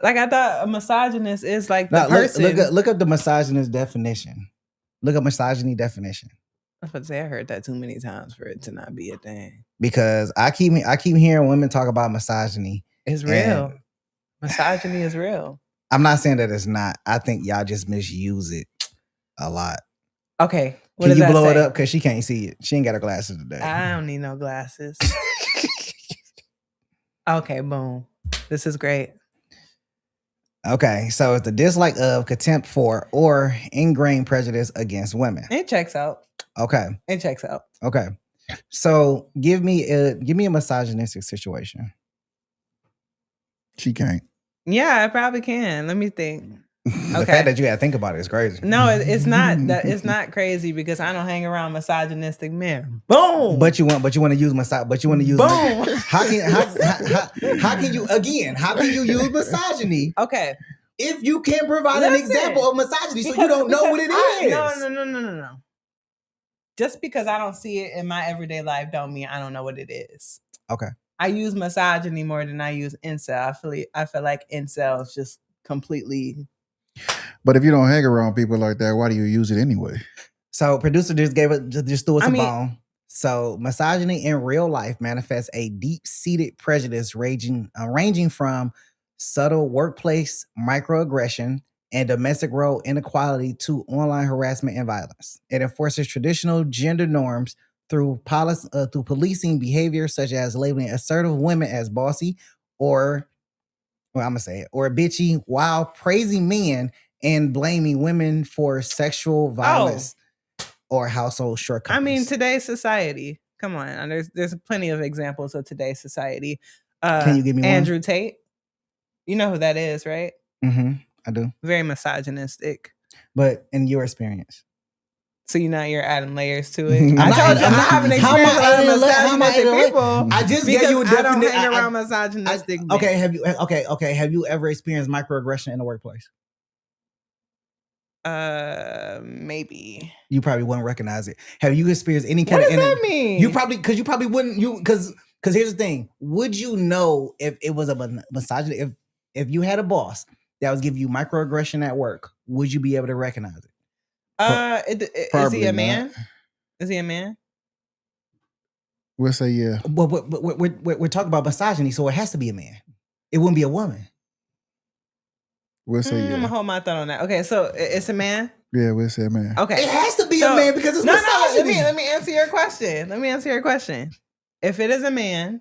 Speaker 3: Like I thought a misogynist is like the person.
Speaker 1: Look up the misogynist definition. Look up misogyny definition.
Speaker 3: I was about to say I heard that too many times for it to not be a thing.
Speaker 1: Because I keep hearing women talk about misogyny.
Speaker 3: It's real. Misogyny is real.
Speaker 1: I'm not saying that it's not. I think y'all just misuse it a lot.
Speaker 3: Okay.
Speaker 1: Can you blow it up? Because she can't see it. She ain't got her glasses today.
Speaker 3: I don't need no glasses. Okay, boom. This is great.
Speaker 1: Okay, so it's the dislike of, contempt for, or ingrained prejudice against women.
Speaker 3: It checks out.
Speaker 1: Okay.
Speaker 3: It checks out.
Speaker 1: Okay. So give me a misogynistic situation.
Speaker 2: She can't.
Speaker 3: Yeah, I probably can. Let me think.
Speaker 1: The fact that you had to think about it is crazy.
Speaker 3: No, it's not. It's not crazy because I don't hang around misogynistic men. Boom.
Speaker 1: But you want to use
Speaker 3: boom.
Speaker 1: How can you use misogyny?
Speaker 3: Okay.
Speaker 1: If you can't provide an example of misogyny, so you don't know what it is.
Speaker 3: No. Just because I don't see it in my everyday life don't mean I don't know what it is.
Speaker 1: Okay.
Speaker 3: I use misogyny more than I use incel. I feel like incel is just completely.
Speaker 2: But if you don't hang around people like that, why do you use it anyway?
Speaker 1: So producer just threw us a bone. So misogyny in real life manifests a deep-seated prejudice ranging from subtle workplace microaggression and domestic role inequality to online harassment and violence. It enforces traditional gender norms through policing behavior such as labeling assertive women as bossy or bitchy, while praising men and blaming women for sexual violence or household shortcomings.
Speaker 3: I mean, today's society. Come on, there's plenty of examples of today's society.
Speaker 1: Can you give me
Speaker 3: Andrew
Speaker 1: one?
Speaker 3: Tate? You know who that is, right?
Speaker 1: Mm-hmm. I do.
Speaker 3: Very misogynistic.
Speaker 1: But in your experience.
Speaker 3: So you're adding layers to it. I told you I'm not having experience with misogynistic people.
Speaker 1: I just gave you a definition.
Speaker 3: I don't hang around misogynistic men.
Speaker 1: Okay, have you ever experienced microaggression in the workplace?
Speaker 3: Maybe.
Speaker 1: You probably wouldn't recognize it. Have you experienced any kind
Speaker 3: What
Speaker 1: of
Speaker 3: does that mean?
Speaker 1: You probably wouldn't. Because here's the thing. Would you know if it was a misogyny? If you had a boss that was giving you microaggression at work, would you be able to recognize it?
Speaker 3: Is he a man? Is he a man?
Speaker 2: We'll say yeah.
Speaker 1: But we're talking about misogyny, so it has to be a man. It wouldn't be a woman.
Speaker 2: We'll say
Speaker 3: I'm
Speaker 2: yeah.
Speaker 3: gonna hold my thought on that. Okay, so it's a man.
Speaker 2: Yeah, we'll say man.
Speaker 3: Okay,
Speaker 1: it has to be a man because it's misogyny.
Speaker 3: Let me answer your question. If it is a man,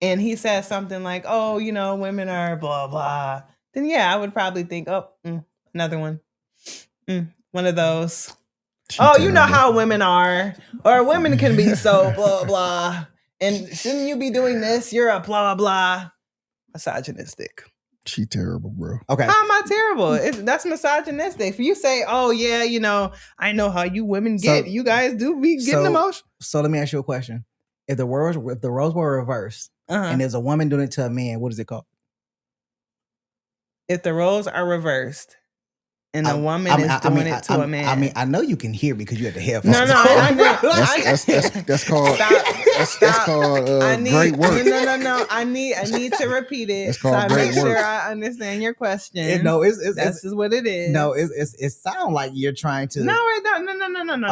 Speaker 3: and he says something like, "Oh, women are blah blah," then yeah, I would probably think, "Oh, another one, one of those." You know how women are, or women can be so blah blah, and shouldn't you be doing this? You're a blah blah, misogynistic.
Speaker 2: She terrible, bro.
Speaker 1: Okay,
Speaker 3: how am I terrible? That's misogynistic. If you say, "Oh yeah, I know how you women get. You guys do be getting emotional."
Speaker 1: So let me ask you a question: If the roles were reversed, and there's a woman doing it to a man, what is it called?
Speaker 3: If the roles are reversed. And a woman is doing it to a man.
Speaker 1: I know you can hear me because you had the headphones.
Speaker 3: No,
Speaker 2: that's called. That's called great work.
Speaker 3: No. I need to repeat it.
Speaker 2: It's called great work.
Speaker 3: Sure I understand your question. That's just what it is.
Speaker 1: No, it sounds like you're trying to.
Speaker 3: No.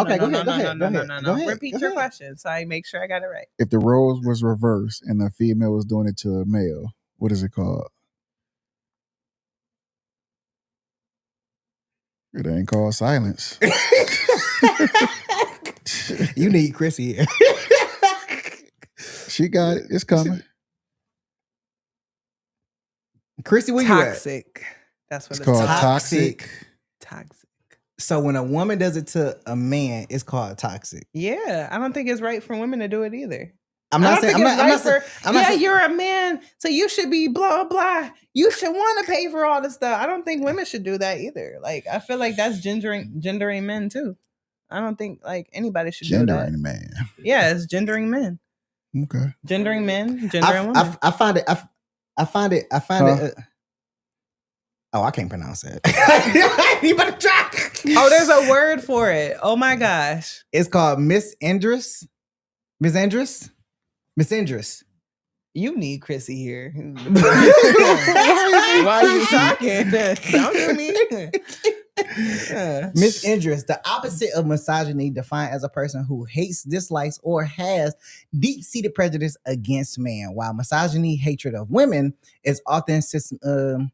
Speaker 1: Okay, go ahead.
Speaker 3: Repeat your question so I make sure I got it right.
Speaker 2: If the roles was reversed and a female was doing it to a male, what is it called? It ain't called silence.
Speaker 1: You need Chrissy here.
Speaker 2: She got it. It's coming.
Speaker 1: Chrissy, where you at?
Speaker 3: Toxic. That's what
Speaker 2: it's called.
Speaker 1: Toxic.
Speaker 3: Toxic.
Speaker 1: So when a woman does it to a man, it's called toxic.
Speaker 3: Yeah, I don't think it's right for women to do it either. You're a man, so you should be blah blah. You should want to pay for all this stuff. I don't think women should do that either. Like, I feel like that's gendering men too. I don't think like anybody should do that.
Speaker 2: Gendering man.
Speaker 3: Yeah, it's gendering men.
Speaker 2: Okay.
Speaker 3: Gendering men, gendering women.
Speaker 1: I find it. Oh, I can't pronounce it. You better try.
Speaker 3: Oh, there's a word for it. Oh my gosh.
Speaker 1: It's called misandrous. Misandrous.
Speaker 3: You need Chrissy here. Why are you talking? Don't do me.
Speaker 1: Misandrous, the opposite of misogyny, defined as a person who hates, dislikes, or has deep-seated prejudice against man, while misogyny, hatred of women, is often systematic.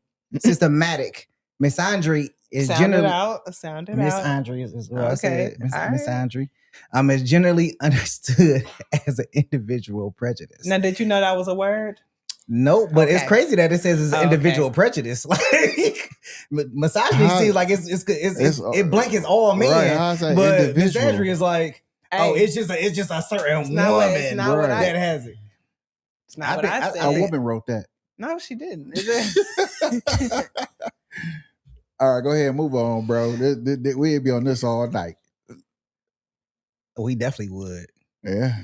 Speaker 1: Misandry is generally misandry is what I said. Misandry is generally understood as an individual prejudice.
Speaker 3: Now, did you know that was a word?
Speaker 1: No, but it's crazy that it says it's an individual prejudice. Like misogyny seems like it blankets all men, right, but misandry is like, it's just a certain woman that has it.
Speaker 3: It's not what I said.
Speaker 2: A woman wrote that.
Speaker 3: No, she didn't.
Speaker 2: All right, go ahead and move on, bro. We'd be on this all night.
Speaker 1: We definitely would.
Speaker 2: Yeah.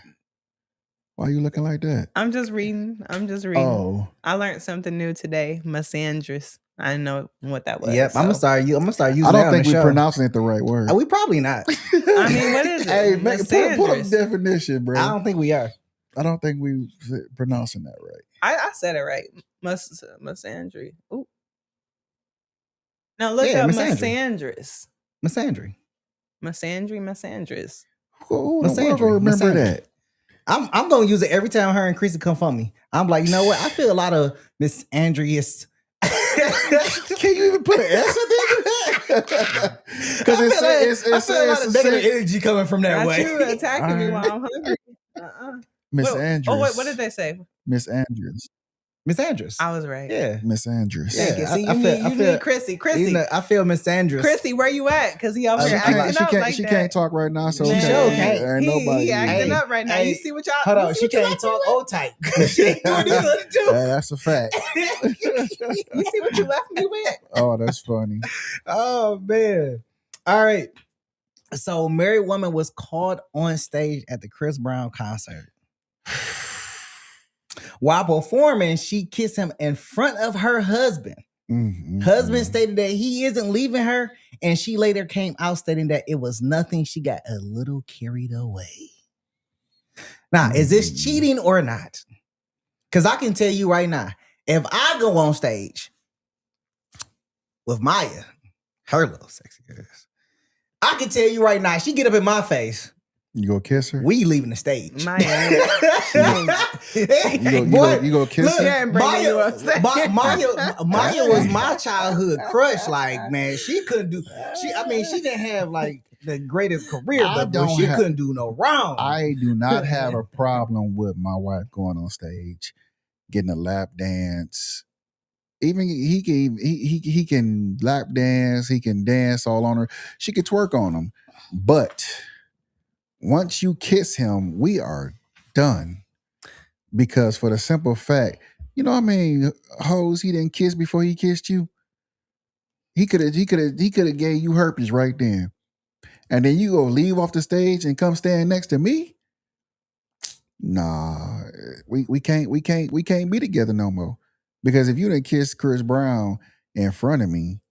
Speaker 2: Why are you looking like that?
Speaker 3: I'm just reading.
Speaker 2: Oh.
Speaker 3: I learned something new today. Misandrous. I didn't know what that was.
Speaker 1: Yep. So. I'm gonna start using.
Speaker 2: I don't think we're pronouncing it the right word.
Speaker 1: We probably not.
Speaker 3: I mean, what is it?
Speaker 2: Hey, pull up the definition, bro.
Speaker 1: I don't think we are.
Speaker 2: I don't think we pronouncing that right.
Speaker 3: I said it right. Misandry. Ooh. Now look up misandrous.
Speaker 1: Misandry.
Speaker 3: Misandrous.
Speaker 2: Who remember that?
Speaker 1: I'm gonna use it every time her and Chrissy come for me. I'm like, you know what? I feel a lot of misandrous.
Speaker 2: Can you even put an S in there? Because
Speaker 1: I feel a lot of negative energy coming from that way.
Speaker 3: You attacking me while I'm hungry.
Speaker 2: Misandrous.
Speaker 3: Oh wait, what did they say?
Speaker 2: Misandrous.
Speaker 1: Misandrous.
Speaker 3: I was right.
Speaker 1: Yeah.
Speaker 2: Misandrous.
Speaker 3: Yeah. See, you need Chrissy.
Speaker 1: I feel misandrous.
Speaker 3: Chrissy, where you at? Because he over here acting up like that.
Speaker 2: She can't talk right now, so
Speaker 3: she
Speaker 2: ain't nobody.
Speaker 3: He acting up right now. You see what y'all?
Speaker 1: Hold on, she can't talk old type. She ain't doing this too.
Speaker 2: That's a fact.
Speaker 3: You see what you left me with?
Speaker 2: Oh, that's funny.
Speaker 1: Oh man. All right. So, married woman was called on stage at the Chris Brown concert. While performing, she kissed him in front of her husband. Husband stated that he isn't leaving her, and she later came out stating that it was nothing. She got a little carried away. Now, is this cheating or not? Because I can tell you right now, if I go on stage with Maya, her little sexy ass, I can tell you right now, she get up in my face.
Speaker 2: You go kiss her?
Speaker 1: We leaving the stage.
Speaker 3: Maya.
Speaker 2: You go kiss her?
Speaker 1: Maya was my childhood crush. Like, man, she couldn't do. She didn't have like the greatest career, but she couldn't do no wrong.
Speaker 2: I do not have a problem with my wife going on stage, getting a lap dance. Even he can lap dance. He can dance all on her. She could twerk on him, but once you kiss him, we are done. Because for the simple fact, you know what I mean, hoes he didn't kiss before he kissed you. He could have gave you herpes right then. And then you go leave off the stage and come stand next to me? Nah, we can't be together no more. Because if you didn't kiss Chris Brown in front of me,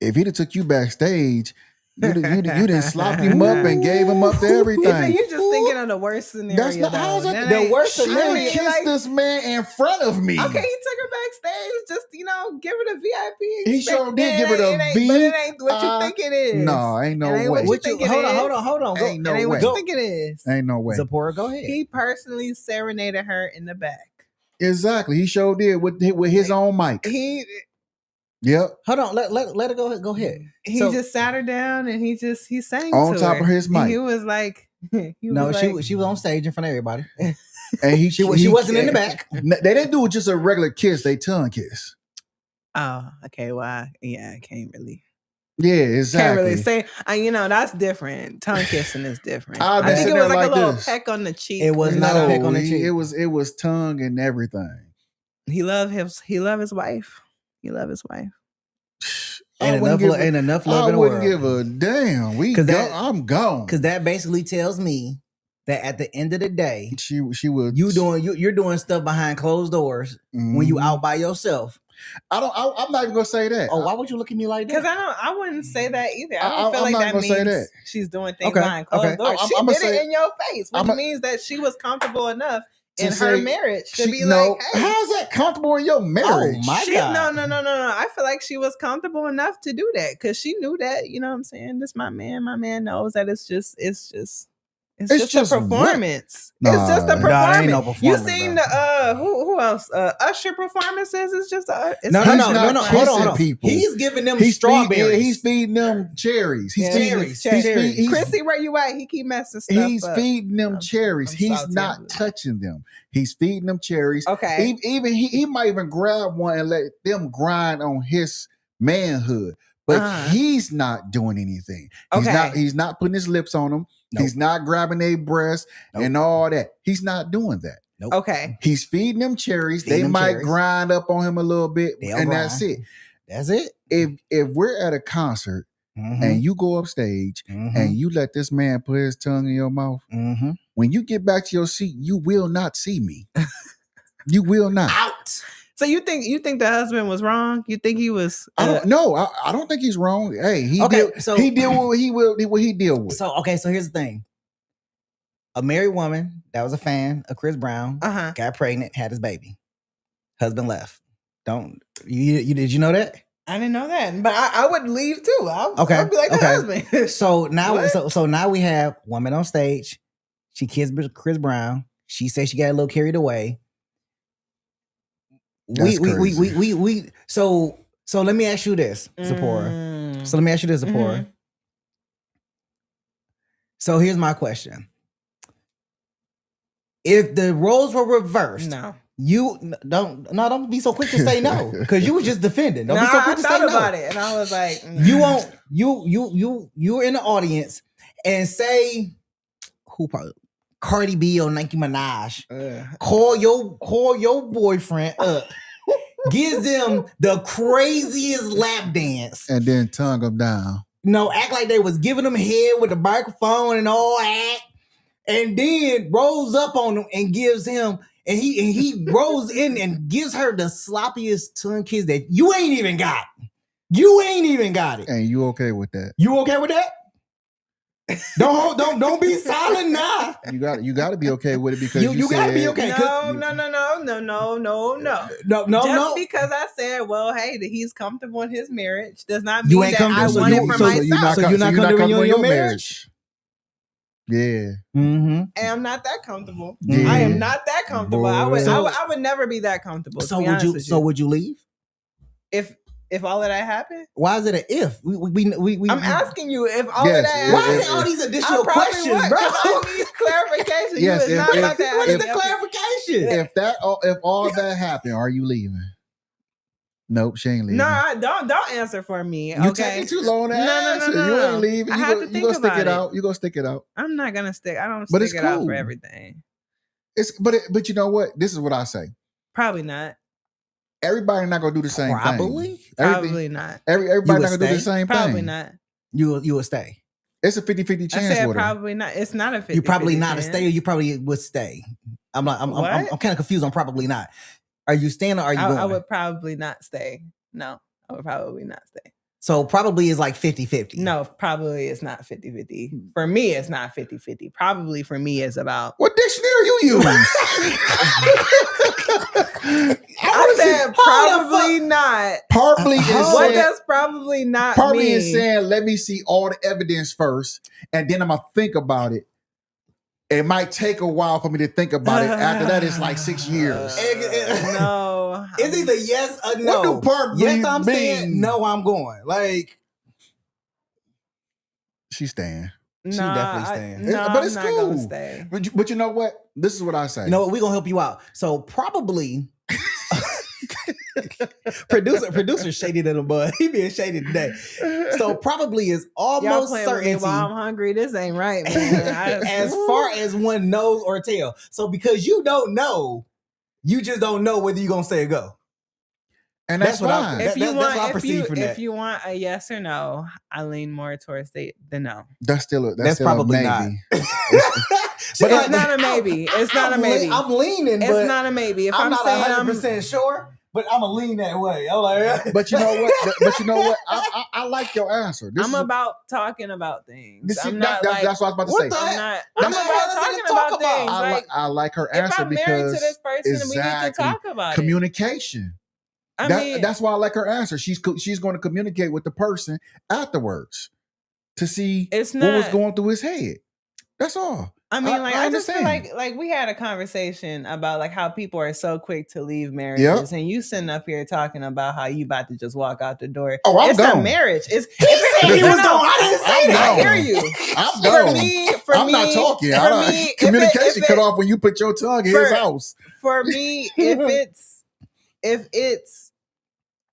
Speaker 2: if he'd have took you backstage, you didn't slop him up and gave him up to everything.
Speaker 3: You're just thinking of the worst scenario.
Speaker 2: That's not how's that
Speaker 1: the worst scenario.
Speaker 2: She kissed this man in front of me.
Speaker 3: Okay, he took her backstage. Just give her the VIP.
Speaker 2: He sure did give her the VIP.
Speaker 3: But it ain't what you think it is.
Speaker 2: No, ain't no way.
Speaker 1: Hold on.
Speaker 2: Ain't no way.
Speaker 3: What you think it is?
Speaker 2: Ain't no way.
Speaker 1: Zipporah, go ahead.
Speaker 3: He personally serenaded her in the back.
Speaker 2: Exactly. He sure did with his own mic. Yep.
Speaker 1: Hold on. Let it go. Go ahead.
Speaker 3: He just sat her down and he sang
Speaker 2: on
Speaker 3: to
Speaker 2: top
Speaker 3: her.
Speaker 2: of his mic.
Speaker 3: And he was like,
Speaker 1: she was on stage in front of everybody.
Speaker 2: And
Speaker 1: she wasn't in the back.
Speaker 2: They didn't do just a regular kiss. They tongue kiss.
Speaker 3: Oh, okay. Well, I can't really.
Speaker 2: Yeah, exactly.
Speaker 3: Can't really say. That's different. Tongue kissing is different.
Speaker 2: I
Speaker 3: think it was like a little peck on the cheek.
Speaker 1: It was not a peck on the cheek.
Speaker 2: It was tongue and everything.
Speaker 3: He loved his wife. He loved his wife.
Speaker 1: Ain't enough love in the world.
Speaker 2: I wouldn't give a damn. I'm gone.
Speaker 1: Because that basically tells me that at the end of the day,
Speaker 2: she would.
Speaker 1: You're doing stuff behind closed doors when you out by yourself.
Speaker 2: I'm not even gonna say that.
Speaker 1: Oh, why would you look at me like that?
Speaker 3: Because I wouldn't say that either. I don't feel like that means she's doing things behind closed doors. She did it in your face, which means that she was comfortable enough in her marriage to be like, hey,
Speaker 2: how's that comfortable in your marriage?
Speaker 1: Oh my God.
Speaker 3: No. I feel like she was comfortable enough to do that because she knew that, you know what I'm saying? This my man. My man knows that it's just a performance.
Speaker 2: Nah,
Speaker 3: it's just a performance.
Speaker 1: Ain't no performance.
Speaker 3: You seen the who else? Usher performances. It's just
Speaker 1: no. Hold on.
Speaker 2: People.
Speaker 1: He's giving them strawberries.
Speaker 2: He's feeding them cherries.
Speaker 1: Cherries.
Speaker 3: Chrissy, where you at? He keep messing stuff
Speaker 2: He's
Speaker 3: up.
Speaker 2: feeding them cherries. He's not touching them. He's feeding them cherries.
Speaker 3: Okay.
Speaker 2: Even he might even grab one and let them grind on his manhood. But he's not doing anything. He's not putting his lips on them. Nope. He's not grabbing their breasts and all that. He's not doing that.
Speaker 1: Nope.
Speaker 3: Okay.
Speaker 2: He's feeding them cherries. They might grind up on him a little bit, that's it.
Speaker 1: That's it.
Speaker 2: If we're at a concert and you go upstage and you let this man put his tongue in your mouth, when you get back to your seat, you will not see me. You will not.
Speaker 1: Out.
Speaker 3: So you think the husband was wrong? You think he was?
Speaker 2: I don't know. I don't think he's wrong. Hey, he did what he deal with.
Speaker 1: So here's the thing. A married woman that was a fan of Chris Brown got pregnant, had his baby. Husband left. Did you know that?
Speaker 3: I didn't know that, but I would leave too. I'd be like the husband.
Speaker 1: So now we have woman on stage. She kissed Chris Brown. She said she got a little carried away. So let me ask you this, Zipporah. So here's my question. If the roles were reversed, you don't be so quick to say no, because you were just defending. Don't be so quick to say no. I thought
Speaker 3: about it, and I was like,
Speaker 1: you're in the audience and say Cardi B or Nicki Minaj, call your boyfriend up, gives them the craziest lap dance,
Speaker 2: and then tongue them down.
Speaker 1: Act like they was giving them head with the microphone and all that, and then rolls up on them and gives him and he rolls in and gives her the sloppiest tongue kiss that you ain't even got. You ain't even got it.
Speaker 2: And you okay with that?
Speaker 1: You okay with that? Don't be silent now.
Speaker 2: You got to be okay with it because
Speaker 1: you got to be okay.
Speaker 3: No. Just because I said, well, hey, that he's comfortable in his marriage does not mean that I want it for myself.
Speaker 1: So you're not comfortable in your marriage?
Speaker 2: Yeah.
Speaker 3: Mm-hmm. And I'm not that comfortable.
Speaker 2: Yeah.
Speaker 3: I am not that comfortable. I would never be that comfortable.
Speaker 1: So would you leave?
Speaker 3: If all of that happened?
Speaker 1: Why is it an if?
Speaker 3: I'm asking you if all of that happened.
Speaker 1: Why is it all these additional questions, bro?
Speaker 3: I need clarification.
Speaker 2: Yes,
Speaker 1: what is the clarification?
Speaker 2: If all that happened, are you leaving? Nope, she ain't leaving.
Speaker 3: No, don't answer for me.
Speaker 2: You taking too long to answer. No. You ain't leaving.
Speaker 3: I have to think about
Speaker 2: stick it out. You gonna stick it out.
Speaker 3: I'm not gonna stick. I don't stick it out for everything.
Speaker 2: But you know what? This is what I say.
Speaker 3: Probably not.
Speaker 2: Everybody not gonna do the same thing.
Speaker 3: Probably not.
Speaker 2: Everybody not gonna do the same thing.
Speaker 3: Probably not.
Speaker 1: You will stay.
Speaker 2: It's a 50-50 chance. I said
Speaker 3: probably not. It's not a 50-50
Speaker 1: You probably not
Speaker 3: chance.
Speaker 1: a stay, or you probably would stay. I'm kind of confused on probably not. Are you staying or are you going?
Speaker 3: I would probably not stay. No, I would probably not stay.
Speaker 1: So probably is like 50-50.
Speaker 3: No, probably it's not 50-50. For me, it's not 50-50. Probably for me is about...
Speaker 2: What dictionary you use?
Speaker 3: I said probably not.
Speaker 2: Partly is
Speaker 3: what does probably not
Speaker 2: partly
Speaker 3: mean?
Speaker 2: Is saying, let me see all the evidence first, and then I'm going to think about it. It might take a while for me to think about it. After that, it's like 6 years.
Speaker 3: No.
Speaker 1: It's either yes or no.
Speaker 2: What do partly
Speaker 1: yes, I'm
Speaker 2: mean?
Speaker 1: Staying. No, I'm going. Like,
Speaker 2: she's staying.
Speaker 1: She definitely staying.
Speaker 2: But it's cool.
Speaker 3: Stay.
Speaker 2: But you know what? This is what I say.
Speaker 1: You know what? We're going to help you out. So probably... producer shady little bud. He being shady today. So probably is almost certainty.
Speaker 3: While I'm hungry, this ain't right, man.
Speaker 1: As far as one knows or tell. So because you don't know, you just don't know whether you're gonna say or go.
Speaker 2: And that's what
Speaker 1: fine. That's what I perceive from that.
Speaker 3: If you want a yes or no, I lean more towards the no.
Speaker 2: That's still
Speaker 1: probably
Speaker 2: a maybe.
Speaker 1: Not.
Speaker 3: But it's not a maybe. It's not a maybe.
Speaker 1: I'm leaning.
Speaker 3: It's not a maybe. If I'm
Speaker 1: not
Speaker 3: saying
Speaker 1: 100% sure. But I'm gonna lean that way. I'm like,
Speaker 2: but you know what? I like your answer.
Speaker 3: I'm about talking about things.
Speaker 2: That's what I was about to say.
Speaker 3: I'm about talking about things.
Speaker 2: I like her answer because
Speaker 3: if I'm married to this person, we need to talk about
Speaker 2: communication. That's why I like her answer. She's going to communicate with the person afterwards to see what was going through his head. That's all.
Speaker 3: I mean, I just feel like we had a conversation about like how people are so quick to leave marriages, and you sitting up here talking about how you about to just walk out the door.
Speaker 2: Oh, I'm gone.
Speaker 3: A marriage.
Speaker 1: He said he was gone. I didn't say that.
Speaker 3: I hear you.
Speaker 2: I'm gone. I'm not talking. Communication cut off when you put your tongue in his house.
Speaker 3: For me, if it's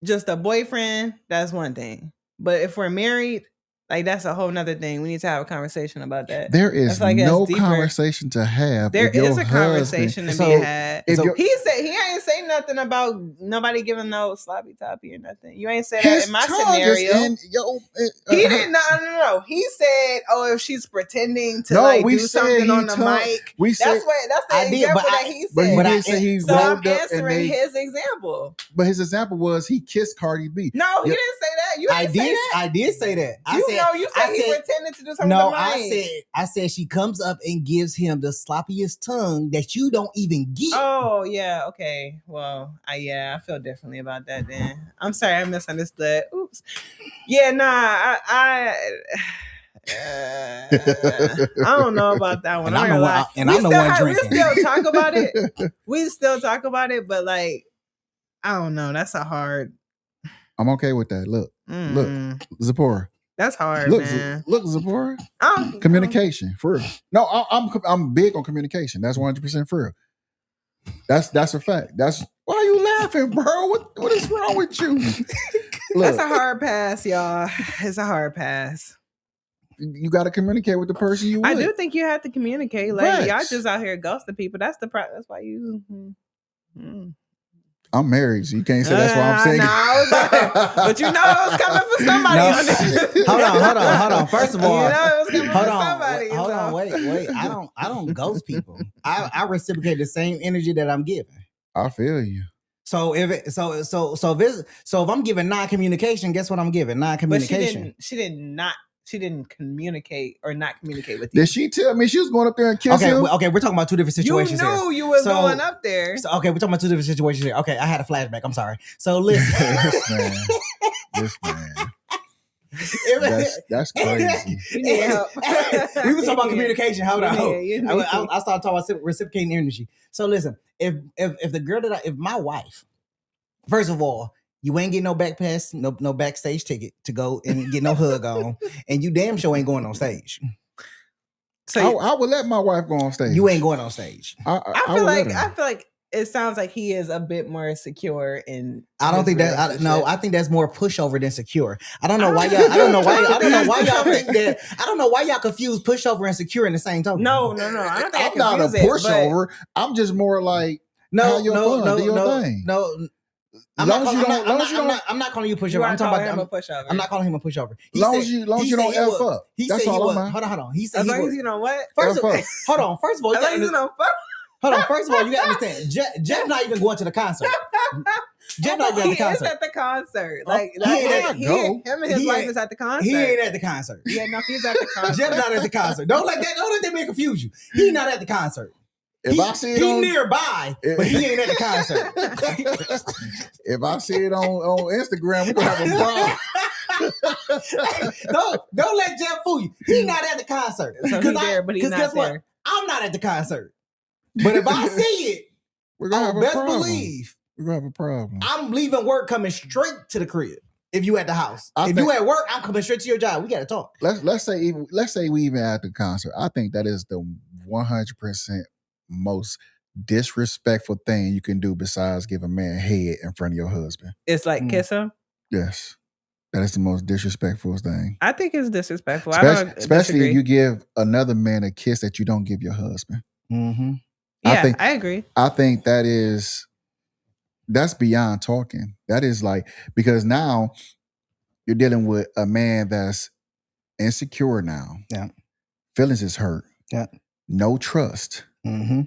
Speaker 3: just a boyfriend, that's one thing. But if we're married, like that's a whole nother thing. We need to have a conversation about that.
Speaker 2: There is no conversation to have.
Speaker 3: There is a conversation to be had. He said he ain't say nothing about nobody giving no sloppy toppy or nothing. You ain't said that in my scenario. He didn't. No. He said, "Oh, if she's pretending to do something on the mic." That's the example that he said.
Speaker 2: But he said he
Speaker 3: so I'm answering his example.
Speaker 2: But his example was he kissed Cardi B.
Speaker 3: No, he didn't say that. You didn't say that.
Speaker 1: I did say that.
Speaker 3: You said he pretended to do something. No,
Speaker 1: I said she comes up and gives him the sloppiest tongue that you don't even get.
Speaker 3: Oh yeah, okay. Well, I feel differently about that. Then I'm sorry, I misunderstood. Oops. Yeah, I don't know about that one. I'm the one drinking. We still talk about it. We still talk about it, but like, I don't know. That's a hard.
Speaker 2: I'm okay with that. Look, Zipporah.
Speaker 3: That's hard, man.
Speaker 2: Look, Zipporah. Communication, for real. No, I'm big on communication. That's 100% for real. That's a fact. That's why are you laughing, bro? What is wrong with you?
Speaker 3: That's a hard pass, y'all. It's a hard pass.
Speaker 2: You got to communicate with the person you with.
Speaker 3: I do think you have to communicate. Like y'all just out here ghosting people. That's why you.
Speaker 2: I'm married, so you can't say that's why I'm single.
Speaker 3: No, but you know it was coming for somebody.
Speaker 1: No.
Speaker 3: On this.
Speaker 1: Hold on. First of all,
Speaker 3: you know it was coming
Speaker 1: hold
Speaker 3: for
Speaker 1: on,
Speaker 3: somebody.
Speaker 1: hold
Speaker 3: so.
Speaker 1: on, wait. I don't ghost people. I reciprocate the same energy that I'm giving.
Speaker 2: I feel you.
Speaker 1: So if I'm giving non-communication, guess what I'm giving? Non-communication.
Speaker 3: But she didn't communicate or not communicate with you.
Speaker 2: Did she tell me she was going up there and kiss him?
Speaker 1: Okay, we're talking about two different situations.
Speaker 3: You knew you was going up there.
Speaker 1: So, okay, we're talking about two different situations here. Okay, I had a flashback. I'm sorry. So listen,
Speaker 2: this man. That's crazy.
Speaker 3: You need help.
Speaker 1: We were talking about communication. Hold on.
Speaker 3: I
Speaker 1: started talking about reciprocating energy. So listen, if the girl if my wife, first of all, you ain't getting no back pass, no backstage ticket to go and get no hug on, and you damn sure ain't going on stage.
Speaker 2: So I would let my wife go on stage.
Speaker 1: You ain't going on stage.
Speaker 3: I feel like it sounds like he is a bit more secure in.
Speaker 1: I don't think that. I think that's more pushover than secure. I don't know why y'all. I don't know why y'all think that. I don't know why y'all confuse pushover and secure in the same token.
Speaker 3: No. I don't think
Speaker 2: I'm not a pushover. I'm just more like
Speaker 1: no. I'm not calling you pushover. I'm talking about pushover. I'm not calling him a pushover.
Speaker 2: Long as you don't F up. That's all I'm
Speaker 1: Hold on. He said
Speaker 3: as long as you know what.
Speaker 1: Hold on. First of all,
Speaker 3: as long as you know fuck.
Speaker 1: Hold on. First of all, you gotta understand. Jeff not even going to the concert. Jeff not going to the concert.
Speaker 3: He is at the concert. Like
Speaker 1: him
Speaker 3: and his wife is at the concert.
Speaker 1: He ain't at the concert.
Speaker 3: Yeah, no, he's at the concert.
Speaker 1: Jeff not at the concert. Don't let that man confuse you. He not at the concert.
Speaker 2: If I see it
Speaker 1: nearby, but he ain't at the concert.
Speaker 2: If I see it on Instagram, we're gonna have a problem.
Speaker 1: Don't let Jeff fool you. He not at the concert.
Speaker 3: So he's there, but he's not there.
Speaker 1: What? I'm not at the concert. But if I see it,
Speaker 2: we're gonna have a problem.
Speaker 1: Believe
Speaker 2: we're gonna have a problem.
Speaker 1: I'm leaving work, coming straight to the crib. If you at the house, if you at work, I'm coming straight to your job. We gotta talk.
Speaker 2: Let's say we even at the concert. I think that is the 100% most disrespectful thing you can do besides give a man head in front of your husband.
Speaker 3: It's like kiss him?
Speaker 2: Yes. That is the most disrespectful thing.
Speaker 3: I think it's disrespectful.
Speaker 2: Especially if you give another man a kiss that you don't give your husband.
Speaker 1: Mm-hmm.
Speaker 3: Yeah, I agree.
Speaker 2: I think that's beyond talking. That is like, because now you're dealing with a man that's insecure now.
Speaker 1: Yeah.
Speaker 2: Feelings is hurt.
Speaker 1: Yeah.
Speaker 2: No trust.
Speaker 1: Mm-hmm.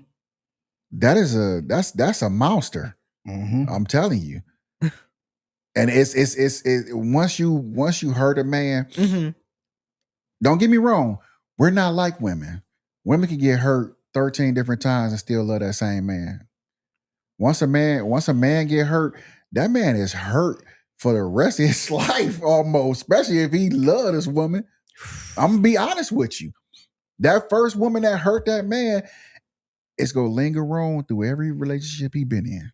Speaker 2: That's a monster.
Speaker 1: Mm-hmm.
Speaker 2: I'm telling you. And it's once you hurt a man,
Speaker 3: mm-hmm.
Speaker 2: Don't get me wrong, we're not like women. Women can get hurt 13 different times and still love that same man. Once a man get hurt, that man is hurt for the rest of his life almost, especially if he loves this woman. I'm gonna be honest with you. That first woman that hurt that man, it's gonna linger on through every relationship he been in.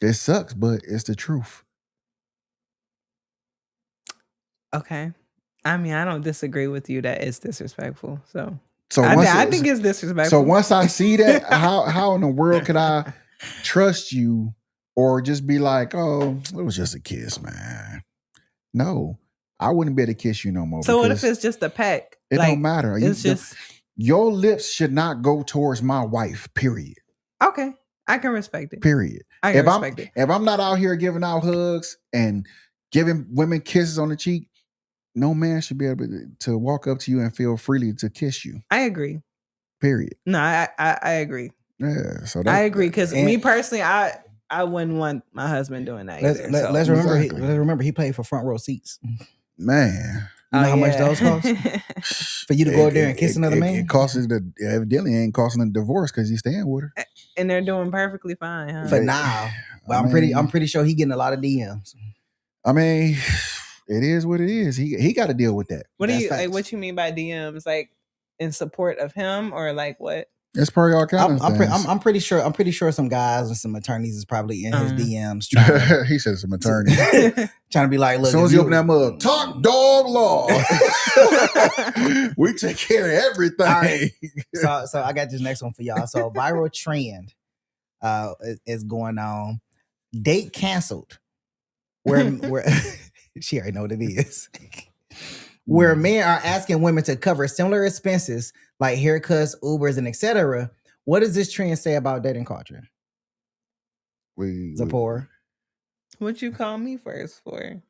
Speaker 2: It sucks, but it's the truth.
Speaker 3: Okay. I mean, I don't disagree with you that it's disrespectful. So
Speaker 2: I
Speaker 3: think it's disrespectful.
Speaker 2: So once I see that, how in the world could I trust you or just be like, oh, it was just a kiss, man? No, I wouldn't be able to kiss you no more.
Speaker 3: So what if it's just a peck?
Speaker 2: It don't matter.
Speaker 3: It's just
Speaker 2: your lips should not go towards my wife, period.
Speaker 3: Okay. I can respect it.
Speaker 2: Period.
Speaker 3: I can respect it.
Speaker 2: If I'm not out here giving out hugs and giving women kisses on the cheek, no man should be able to walk up to you and feel freely to kiss you.
Speaker 3: I agree.
Speaker 2: Period.
Speaker 3: No, I agree.
Speaker 2: Yeah. So
Speaker 3: I agree because me personally, I wouldn't want my husband doing that.
Speaker 1: Let's remember he paid for front row seats.
Speaker 2: Man.
Speaker 1: You know how much those cost? For you to go out there and kiss another man?
Speaker 2: It costs evidently ain't costing a divorce because he's staying with her.
Speaker 3: And they're doing perfectly fine, huh?
Speaker 1: For now. But I'm pretty sure he getting a lot of DMs.
Speaker 2: I mean, it is what it is. He got to deal with that.
Speaker 3: What you mean by DMs? Like in support of him or like what?
Speaker 2: It's probably all kinds of things.
Speaker 1: I'm pretty sure some guys and some attorneys is probably in his DMs trying
Speaker 2: he said some attorneys.
Speaker 1: trying to be like, look.
Speaker 2: As soon as you open that mug, talk dog law. We take care of everything.
Speaker 1: Right. So I got this next one for y'all. So viral trend is going on. Date canceled. Where she already know what it is. Where men are asking women to cover similar expenses like haircuts, Ubers, and etc. What does this trend say about dating culture? Zipporah.
Speaker 3: What you call me first for?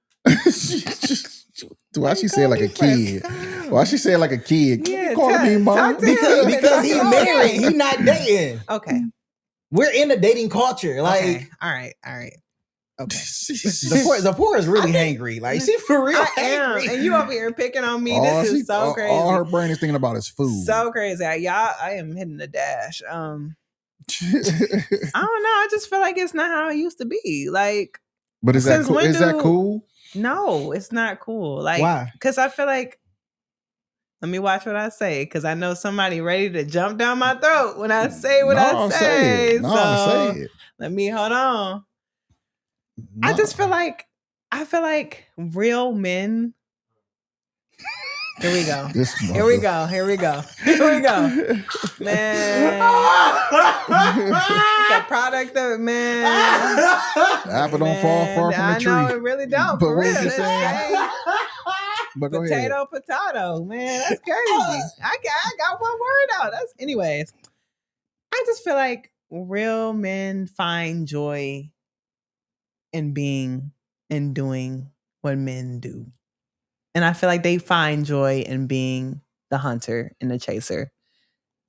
Speaker 2: Why she say it like a kid? Why she say it like a kid?
Speaker 3: Yeah,
Speaker 2: You calling me mom?
Speaker 3: talk to him.
Speaker 1: Because he's married. He not dating.
Speaker 3: Okay.
Speaker 1: We're in the dating culture. Like,
Speaker 3: okay. All right. Okay.
Speaker 1: Zipporah is really hangry. Like, she for real
Speaker 3: I am.
Speaker 1: hangry.
Speaker 3: And you over here picking on me. This is so crazy.
Speaker 2: All her brain is thinking about is food.
Speaker 3: So crazy. I am hitting the dash. I don't know. I just feel like it's not how it used to be. Like,
Speaker 2: but is that cool? Is that cool?
Speaker 3: No, it's not cool. Like,
Speaker 1: why?
Speaker 3: Because I feel like, let me watch what I say, because I know somebody ready to jump down my throat when I say what I say.
Speaker 2: Say it.
Speaker 3: Let me hold on.
Speaker 2: No.
Speaker 3: I feel like real men. Here we go. Here we go. Man. It's a product of man.
Speaker 2: Apple don't fall far from the tree.
Speaker 3: I know it really don't.
Speaker 2: But
Speaker 3: For
Speaker 2: what
Speaker 3: real.
Speaker 2: you saying? But go ahead.
Speaker 3: Potato, man. That's crazy. I got one word out. Anyways. I just feel like real men find joy in being and doing what men do. And I feel like they find joy in being the hunter and the chaser.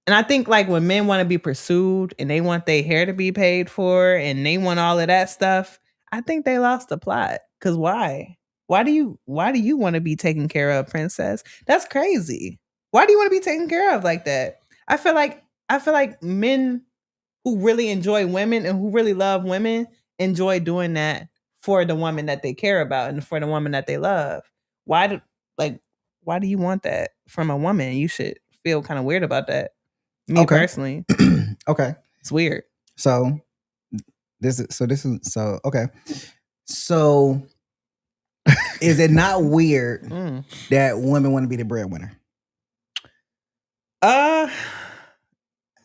Speaker 3: And I think like when men want to be pursued and they want their hair to be paid for and they want all of that stuff, I think they lost the plot. Cause why? Why do you want to be taken care of, princess? That's crazy. Why do you want to be taken care of like that? I feel like men who really enjoy women and who really love women enjoy doing that for the woman that they care about and for the woman that they love. Why do you want that from a woman? You should feel kind of weird about that. Me personally.
Speaker 1: Okay.
Speaker 3: It's weird.
Speaker 1: So okay. So is it not weird that women want to be the breadwinner?
Speaker 3: That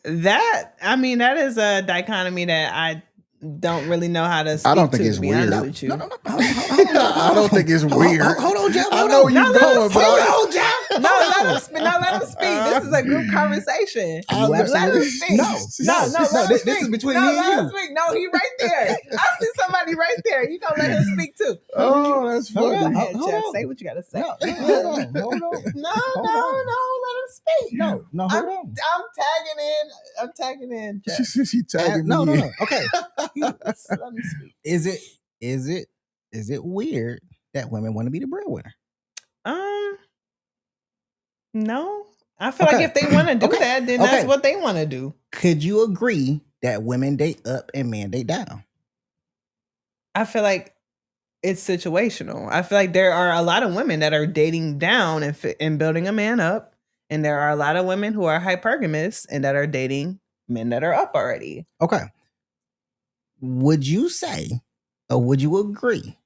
Speaker 3: is a dichotomy that I don't really know how to speak
Speaker 2: I don't think
Speaker 3: to,
Speaker 2: it's
Speaker 3: be
Speaker 2: weird.
Speaker 3: honest with you.
Speaker 1: No.
Speaker 2: I don't think it's weird.
Speaker 1: Hold on, Jeff.
Speaker 2: I know you going, but
Speaker 1: Hold on, Jeff.
Speaker 3: Let him speak. This is a group conversation. Let him speak.
Speaker 1: No. This is between me and
Speaker 3: let him
Speaker 1: you.
Speaker 3: speak. No, he right there. I see somebody right there. You gonna let him speak too?
Speaker 2: Oh, that's funny.
Speaker 3: Go ahead, Jeff. Say what you gotta say.
Speaker 1: Hold on.
Speaker 3: No. Let him speak.
Speaker 1: No, hold on.
Speaker 3: I'm tagging in. Jeff.
Speaker 2: She tagging
Speaker 1: No.
Speaker 2: me.
Speaker 1: Okay.
Speaker 3: Let him speak.
Speaker 1: Is it weird that women want to be the breadwinner?
Speaker 3: No. I feel like if they want to do that, then that's what they want to do.
Speaker 1: Could you agree that women date up and men date down?
Speaker 3: I feel like it's situational. I feel like there are a lot of women that are dating down and building a man up. And there are a lot of women who are hypergamous and that are dating men that are up already.
Speaker 1: Okay. Would you say, or would you agree?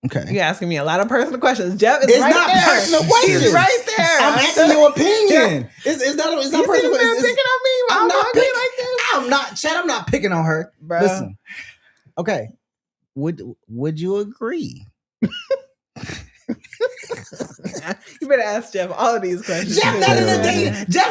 Speaker 1: Okay.
Speaker 3: You're asking me a lot of personal questions. Jeff is
Speaker 1: it's
Speaker 3: right
Speaker 1: not
Speaker 3: there.
Speaker 1: Personal questions.
Speaker 3: He's right there.
Speaker 1: I'm asking your opinion. It's not personal.
Speaker 3: Picking on me.
Speaker 1: I'm not
Speaker 3: picking like this.
Speaker 1: I'm not, Chad. I'm not picking on her.
Speaker 3: Bruh.
Speaker 1: Listen. Okay. Would you agree?
Speaker 3: You better ask Jeff all of these questions.
Speaker 1: Jeff's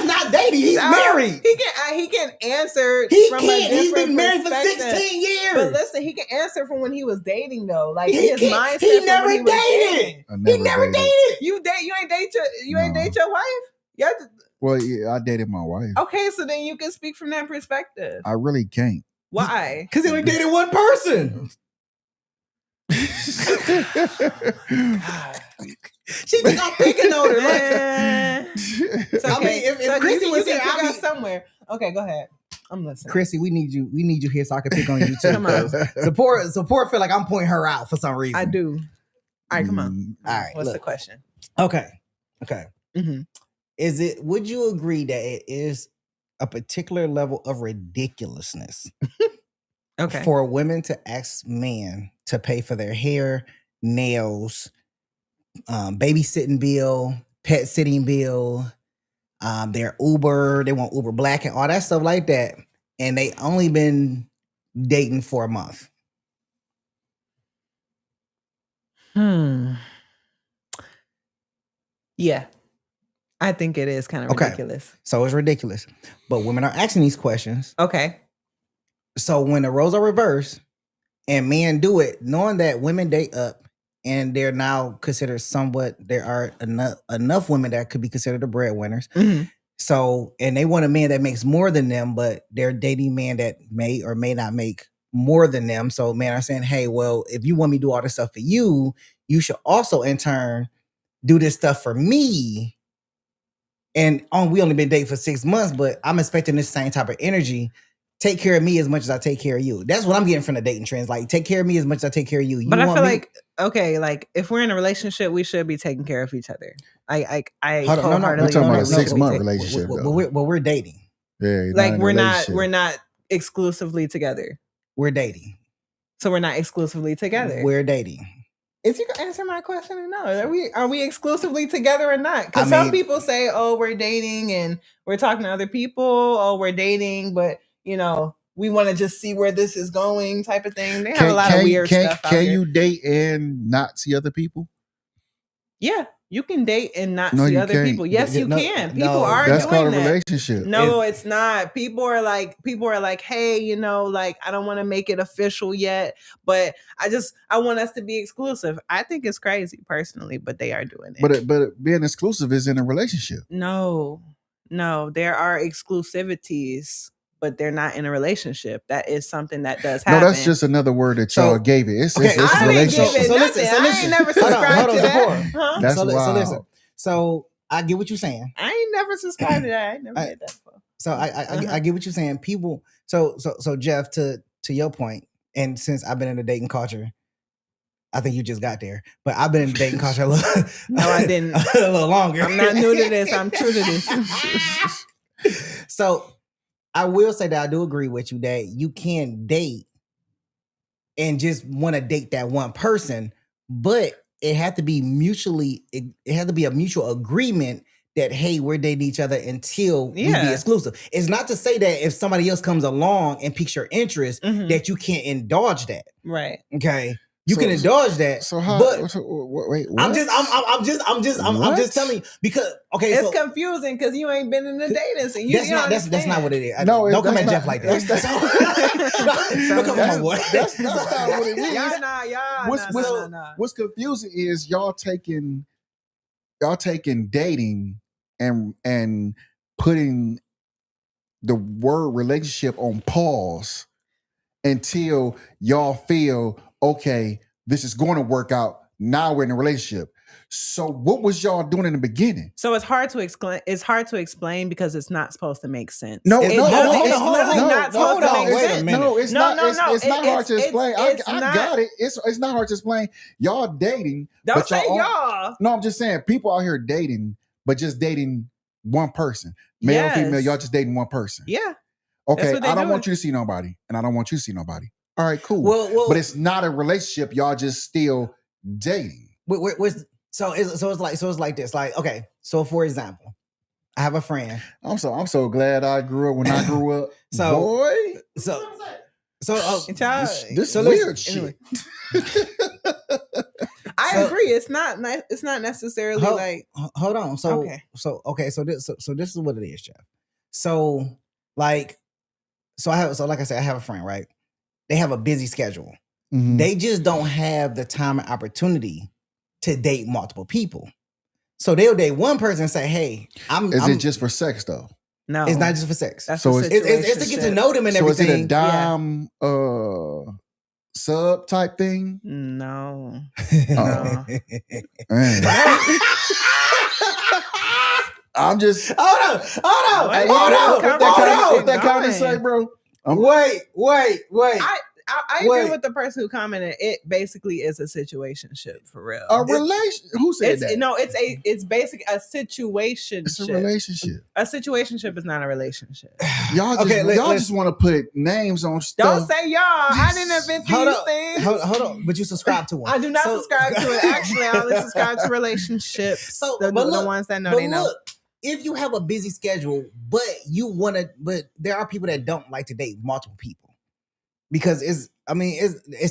Speaker 1: not dating. He's married.
Speaker 3: He can answer.
Speaker 1: He's been married for 16 years.
Speaker 3: But listen, he can answer from when he was dating though. Like
Speaker 1: his mindset. He never dated. He never dated.
Speaker 3: You ain't date your wife? Yeah.
Speaker 2: Well, yeah, I dated my wife.
Speaker 3: Okay, so then you can speak from that perspective.
Speaker 2: I really can't.
Speaker 3: Why?
Speaker 1: Because he only dated one person. She think I'm picking on her.
Speaker 3: It's okay.
Speaker 1: I mean, if Chrissy was here,
Speaker 3: I'll be somewhere. Okay, go ahead. I'm listening.
Speaker 1: Chrissy, we need you here so I can pick on you too.
Speaker 3: Come on.
Speaker 1: Support feel like I'm pointing her out for some reason.
Speaker 3: I do. All right, come on.
Speaker 1: All right.
Speaker 3: What's the question?
Speaker 1: Okay.
Speaker 3: Mm-hmm.
Speaker 1: Would you agree that it is a particular level of ridiculousness for women to ask men to pay for their hair, nails, babysitting bill, pet sitting bill, their Uber, they want Uber Black and all that stuff like that, and they only been dating for a month?
Speaker 3: Yeah. I think it is kind of ridiculous.
Speaker 1: So it's ridiculous. But women are asking these questions.
Speaker 3: Okay.
Speaker 1: So when the roles are reversed and men do it knowing that women date up, and they're now considered somewhat. There are enough women that could be considered the breadwinners.
Speaker 3: Mhm.
Speaker 1: So, and they want a man that makes more than them, but they're dating men that may or may not make more than them. So, men are saying, "Hey, well, if you want me to do all this stuff for you, you should also in turn do this stuff for me." And we only been dating for 6 months, but I'm expecting this same type of energy. Take care of me as much as I take care of you. That's what I'm getting from the dating trends. Like, take care of me as much as I take care of you.
Speaker 3: But I feel like, okay, like if we're in a relationship, we should be taking care of each other. I
Speaker 1: Hold on, no,
Speaker 2: We're talking about a
Speaker 3: wholeheartedly
Speaker 2: 6-month relationship,
Speaker 1: but
Speaker 2: though.
Speaker 1: we're dating.
Speaker 2: Yeah,
Speaker 3: like we're not exclusively together.
Speaker 1: We're dating.
Speaker 3: So we're not exclusively together.
Speaker 1: We're dating.
Speaker 3: Is you gonna answer my question or no? Are we exclusively together or not? Because
Speaker 1: I
Speaker 3: some
Speaker 1: mean-
Speaker 3: people say, "Oh, we're dating and we're talking to other people." Oh, we're dating, but you know, we want to just see where this is going, type of thing. They have a lot of weird stuff out
Speaker 2: Can
Speaker 3: here.
Speaker 2: you date and not see other people?
Speaker 3: Yeah, you can date and not
Speaker 2: No,
Speaker 3: see
Speaker 2: you
Speaker 3: other
Speaker 2: can't.
Speaker 3: people. Yes, you
Speaker 1: No,
Speaker 3: can. People
Speaker 1: no,
Speaker 3: are
Speaker 2: That's
Speaker 3: doing
Speaker 2: called a
Speaker 3: that.
Speaker 2: relationship.
Speaker 3: No, it's not. People are like, hey, you know, like I don't want to make it official yet, but I want us to be exclusive. I think it's crazy personally, but they are doing it.
Speaker 2: But being exclusive is in a relationship.
Speaker 3: No, there are exclusivities, but they're not in a relationship. That is something that does happen.
Speaker 2: No, that's just another word that y'all gave it. It's
Speaker 3: I didn't give
Speaker 2: relationship.
Speaker 3: it nothing. I ain't never subscribed to that. Huh?
Speaker 2: That's
Speaker 1: so
Speaker 2: wild.
Speaker 1: listen. So I get what you're saying.
Speaker 3: I ain't never subscribed to that. I ain't never did that before.
Speaker 1: So I get what you're saying. People. So Jeff, to your point, and since I've been in the dating culture, I think you just got there, but I've been in the dating culture a little.
Speaker 3: No, I didn't.
Speaker 1: A little longer.
Speaker 3: I'm not new to this. I'm true to this.
Speaker 1: So I will say that I do agree with you that you can date and just want to date that one person, but it had to be it had to be a mutual agreement that, hey, we're dating each other until we be exclusive. It's not to say that if somebody else comes along and piques your interest, that you can't indulge that.
Speaker 3: Right.
Speaker 1: Okay. You can indulge that.
Speaker 2: So how?
Speaker 1: But
Speaker 2: wait, what?
Speaker 1: I'm just telling you because
Speaker 3: it's confusing because you ain't been in the dating scene.
Speaker 1: That's not what it is.
Speaker 2: No,
Speaker 1: don't come at Jeff like that. Don't come on, boy.
Speaker 2: That's not what it is.
Speaker 3: Y'all
Speaker 2: What's confusing is y'all taking dating and putting the word relationship on pause until y'all feel, okay, this is going to work out. Now we're in a relationship. So what was y'all doing in the beginning?
Speaker 3: So it's hard to explain. It's hard to explain because it's not supposed to make sense.
Speaker 2: No,
Speaker 3: it's not supposed to make sense.
Speaker 2: No, it's not. It's not hard to explain. I
Speaker 3: not,
Speaker 2: got it. It's not hard to explain. Y'all dating.
Speaker 3: Don't say y'all.
Speaker 2: No, I'm just saying people out here dating, but just dating one person, male, female. Y'all just dating one person.
Speaker 3: Yeah.
Speaker 2: Okay, I don't want you to see nobody, and I don't want you to see nobody. All right, cool.
Speaker 1: Well,
Speaker 2: but it's not a relationship. Y'all just still dating.
Speaker 1: So it's like this. Like, okay, so for example, I have a friend.
Speaker 2: I'm so glad I grew up when I grew up.
Speaker 1: So
Speaker 2: boy,
Speaker 1: this
Speaker 2: weird shit.
Speaker 3: I agree. It's not necessarily like.
Speaker 1: Hold on. So this is what it is, Jeff. So like I said, I have a friend, right? They have a busy schedule.
Speaker 2: Mm-hmm.
Speaker 1: They just don't have the time and opportunity to date multiple people. So they'll date one person and say, hey,
Speaker 2: Is it just for sex though?
Speaker 3: No.
Speaker 1: It's not just for sex.
Speaker 3: That's
Speaker 1: so it's to get to know them and everything.
Speaker 2: So is it a dime sub type thing?
Speaker 3: No.
Speaker 1: No.
Speaker 2: I'm just
Speaker 1: hold on.
Speaker 2: What that comment say, bro?
Speaker 1: Wait.
Speaker 3: I agree with the person who commented. It basically is a situationship for real.
Speaker 2: A relation? Who said that?
Speaker 3: No, it's basically a situation.
Speaker 2: It's a relationship.
Speaker 3: A situationship is not a relationship.
Speaker 2: Y'all just want to put names on stuff.
Speaker 3: Don't say y'all. I didn't invent these things.
Speaker 1: Hold on. But you subscribe to one.
Speaker 3: I do not subscribe to it. Actually, I only subscribe to relationships. The ones that know they know.
Speaker 1: If you have a busy schedule, but there are people that don't like to date multiple people because it's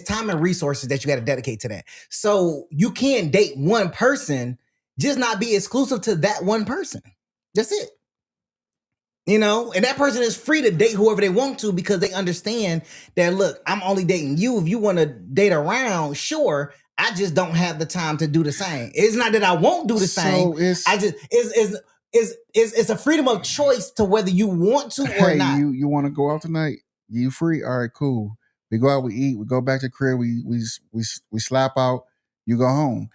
Speaker 1: time and resources that you got to dedicate to that. So you can't date one person, just not be exclusive to that one person. That's it. You know, and that person is free to date whoever they want to because they understand that, look, I'm only dating you. If you want to date around, sure. I just don't have the time to do the same. It's not that I won't do the same. I just it's a freedom of choice to whether you want to or not.
Speaker 2: You want to go out tonight? You free? All right, cool. We go out, we eat, we go back to the crib, we slap out, you go home.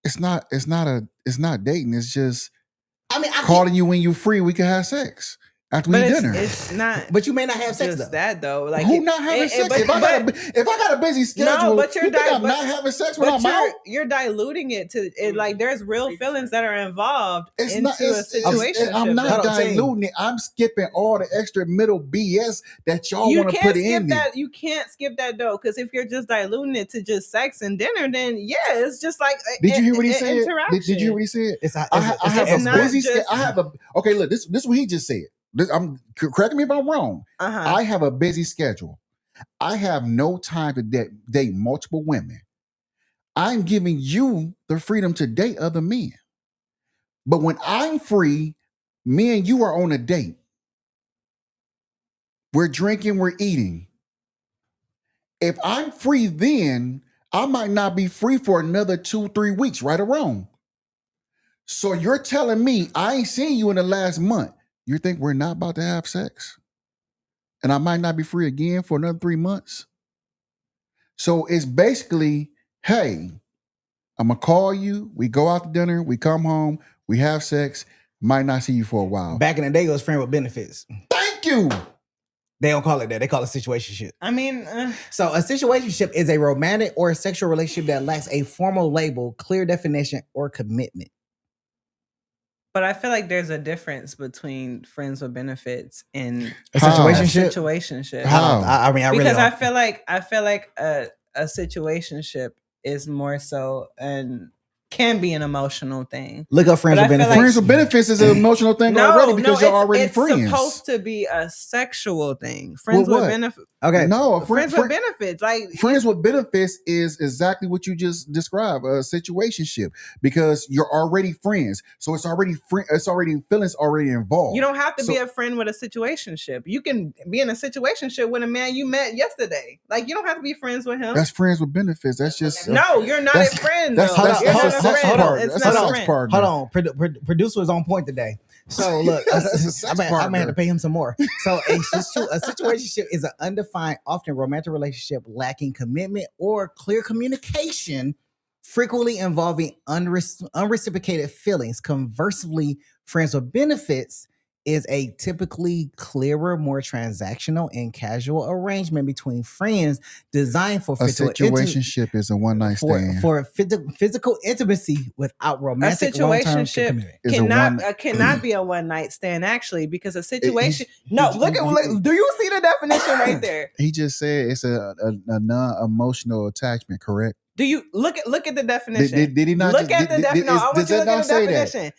Speaker 2: It's not dating. It's just calling you when you're free. We can have sex after we eat dinner.
Speaker 3: It's not.
Speaker 1: But you may not have sex
Speaker 3: just
Speaker 1: though.
Speaker 3: that though. Like
Speaker 2: who not having sex? If I got a busy schedule,
Speaker 3: but
Speaker 2: you think I'm not having sex when I'm out?
Speaker 3: You're diluting it to it. Like there's real feelings that are involved a situation.
Speaker 2: I'm not diluting it. I'm skipping all the extra middle BS that y'all want to put in there.
Speaker 3: You can't skip that though, because if you're just diluting it to just sex and dinner, then yeah, it's just like.
Speaker 2: Did you hear what he said? Did you hear what he said? Okay. Look, this is what he just said. Correct me if I'm wrong. I have a busy schedule. I have no time to date multiple women. I'm giving you the freedom to date other men. But when I'm free, me and you are on a date. We're drinking, we're eating. If I'm free then, I might not be free for another 2-3 weeks, right or wrong. So you're telling me I ain't seen you in the last month. You think we're not about to have sex? And I might not be free again for another 3 months? So it's basically, hey, I'm going to call you. We go out to dinner. We come home. We have sex. Might not see you for a while.
Speaker 1: Back in the day, it was friend with benefits.
Speaker 2: Thank you.
Speaker 1: They don't call it that. They call it situationship.
Speaker 3: I mean...
Speaker 1: So a situationship is a romantic or a sexual relationship that lacks a formal label, clear definition, or commitment.
Speaker 3: But I feel like there's a difference between friends with benefits and
Speaker 1: a situationship.
Speaker 2: How?
Speaker 1: I really don't.
Speaker 3: I feel like a situationship is more so and can be an emotional thing.
Speaker 1: Look up friends with benefits.
Speaker 2: Friends with benefits is an emotional thing already because you're already friends.
Speaker 3: It's supposed to be a sexual thing. Friends with benefits.
Speaker 1: Okay.
Speaker 2: No,
Speaker 3: friends with benefits. Like
Speaker 2: friends with benefits is exactly what you just described, a situationship, because you're already friends. So it's already feelings already involved.
Speaker 3: You don't have to be a friend with a situationship. You can be in a situationship with a man you met yesterday. Like you don't have to be friends with him.
Speaker 2: That's friends with benefits. That's just
Speaker 3: no, you're not a friend.
Speaker 1: Hold on. Producer is on point today. So look, I'm gonna have to pay him some more. So a situationship is an undefined, often romantic relationship lacking commitment or clear communication, frequently involving unreciprocated feelings. Conversely, friends with benefits is a typically clearer, more transactional and casual arrangement between friends designed for
Speaker 2: a situationship is a one-night stand
Speaker 1: for physical intimacy without romantic long-term commitment.
Speaker 3: Cannot be a one-night stand actually, because a situation. Do you see the definition right there?
Speaker 2: He just said it's a non-emotional attachment, correct?
Speaker 3: Do you look at the definition?
Speaker 2: Did he not
Speaker 3: look at the definition? No, I want you to look at the definition.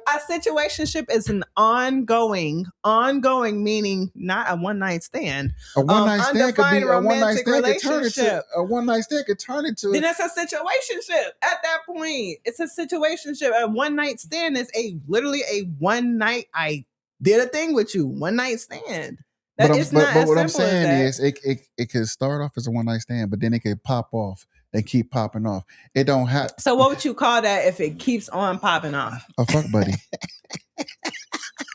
Speaker 2: A
Speaker 3: situationship is an ongoing, meaning not a one night stand.
Speaker 2: A one night stand could be a one night stand could turn into.
Speaker 3: Then it's a situationship. At that point, it's a situationship. A one night stand is literally a one night. I did a thing with you. One night stand.
Speaker 2: But what I'm saying is, it could start off as a one night stand, but then it could pop off. They keep popping off. It don't have.
Speaker 3: So what would you call that if it keeps on popping off?
Speaker 2: A fuck buddy.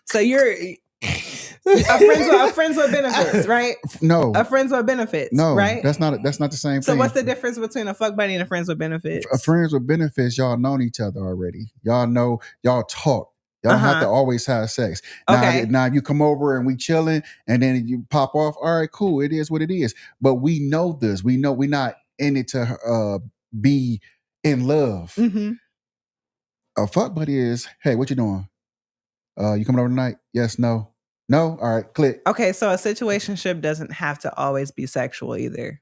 Speaker 3: So you're a friends with benefits, right?
Speaker 2: No.
Speaker 3: A friends with benefits,
Speaker 2: no,
Speaker 3: right?
Speaker 2: That's not the same thing.
Speaker 3: So what's the difference between a fuck buddy and a friends with benefits?
Speaker 2: A friends with benefits, y'all known each other already. Y'all know, y'all talk. Y'all don't have to always have sex. Now you come over and we chilling and then you pop off. All right, cool. It is what it is. But we know this. We know we're not in it to be in love.
Speaker 3: Mm-hmm.
Speaker 2: A fuck buddy is, hey, what you doing? You coming over tonight? Yes, no. No? All right, click.
Speaker 3: Okay, so a situationship doesn't have to always be sexual either.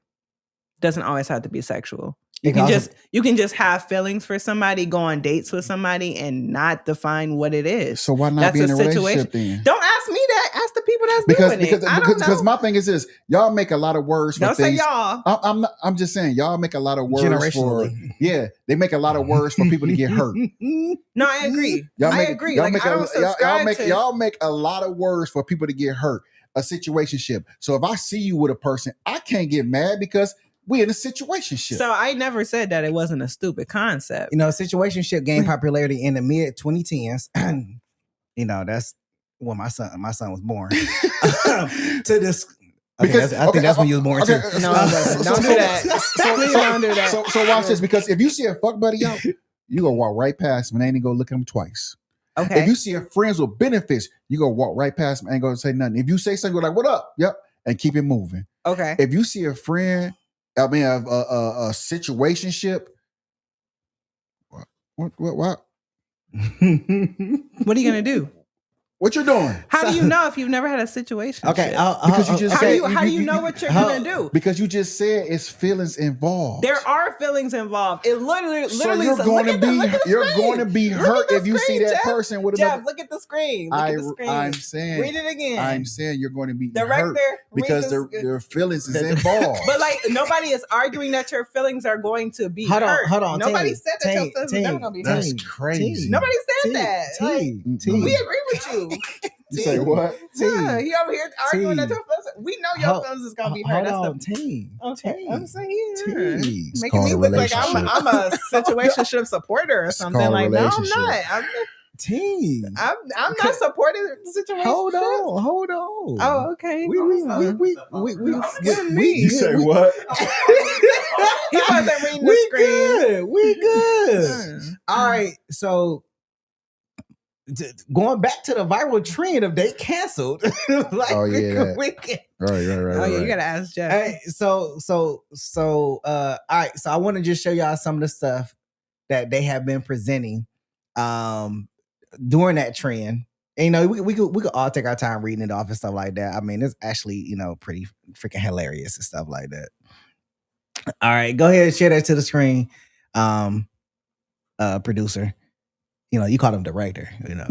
Speaker 3: Doesn't always have to be sexual. You can just have feelings for somebody, go on dates with somebody, and not define what it is.
Speaker 2: So why not be in a relationship then?
Speaker 3: Don't ask me that. Ask the people that's
Speaker 2: because
Speaker 3: doing it. I don't know.
Speaker 2: because my thing is this: y'all make a lot of words for
Speaker 3: Don't say
Speaker 2: things.
Speaker 3: y'all.
Speaker 2: I'm just saying y'all make a lot of words for.
Speaker 1: Generationally.
Speaker 2: Yeah, they make a lot of words for people to get hurt.
Speaker 3: No, I agree. I agree.
Speaker 2: Y'all
Speaker 3: Like,
Speaker 2: make
Speaker 3: I don't subscribe to.
Speaker 2: y'all make a lot of words for people to get hurt. A situationship. So if I see you with a person, I can't get mad because we in a situationship.
Speaker 3: So I never said that it wasn't a stupid concept.
Speaker 1: You know, situationship gained popularity in the mid 2010s. You know, that's when my son was born. To this, I think that's when you was born too.
Speaker 3: No, don't do that. Please don't do that.
Speaker 2: So watch this, because if you see a fuck buddy out, you gonna walk right past him and ain't even go look at him twice.
Speaker 3: Okay.
Speaker 2: If you see a friends with benefits, you gonna walk right past him and ain't gonna say nothing. If you say something, you're like, "What up?" Yep, and keep it moving.
Speaker 3: Okay.
Speaker 2: If you see a friend, I mean a situationship, what?
Speaker 3: What are you gonna do?
Speaker 2: What you doing?
Speaker 3: How do you know if you've never had a situation?
Speaker 1: Okay,
Speaker 2: because you just said,
Speaker 3: how do you know what you're gonna do?
Speaker 2: Because you just said it's feelings involved.
Speaker 3: There are feelings involved. It literally.
Speaker 2: So you're going to be hurt if you see that person with
Speaker 3: Jeff,
Speaker 2: another.
Speaker 3: look at the screen. Look at the screen.
Speaker 2: I'm saying.
Speaker 3: Read it again.
Speaker 2: I'm saying you're going to be
Speaker 3: Director,
Speaker 2: hurt because their feelings is involved.
Speaker 3: But like, nobody is arguing that your feelings are going to be
Speaker 1: Hold
Speaker 3: hurt.
Speaker 1: on.
Speaker 3: Nobody said that your feelings are never going to be hurt.
Speaker 2: That's crazy.
Speaker 3: Nobody said that. We agree with you.
Speaker 2: You say what?
Speaker 3: Yeah, he over here arguing that your feelings. We know your feelings is gonna be hurt. Okay, I'm saying, making me look like I'm a situationship supporter or something. Like, no, I'm not. I'm not supporting the situation.
Speaker 1: Hold on.
Speaker 3: Oh, okay.
Speaker 2: You say what?
Speaker 3: He wasn't reading the screen.
Speaker 1: We good. All right, so going back to the viral trend of they canceled. Like,
Speaker 2: oh yeah,
Speaker 1: right.
Speaker 3: Oh yeah, you gotta ask Jeff.
Speaker 1: Hey, so all right, so I want to just show y'all some of the stuff that they have been presenting during that trend. And, you know, we could all take our time reading it off and stuff like that. I mean, it's actually, you know, pretty freaking hilarious and stuff like that. All right, go ahead and share that to the screen, producer. You know, you call him director, you know.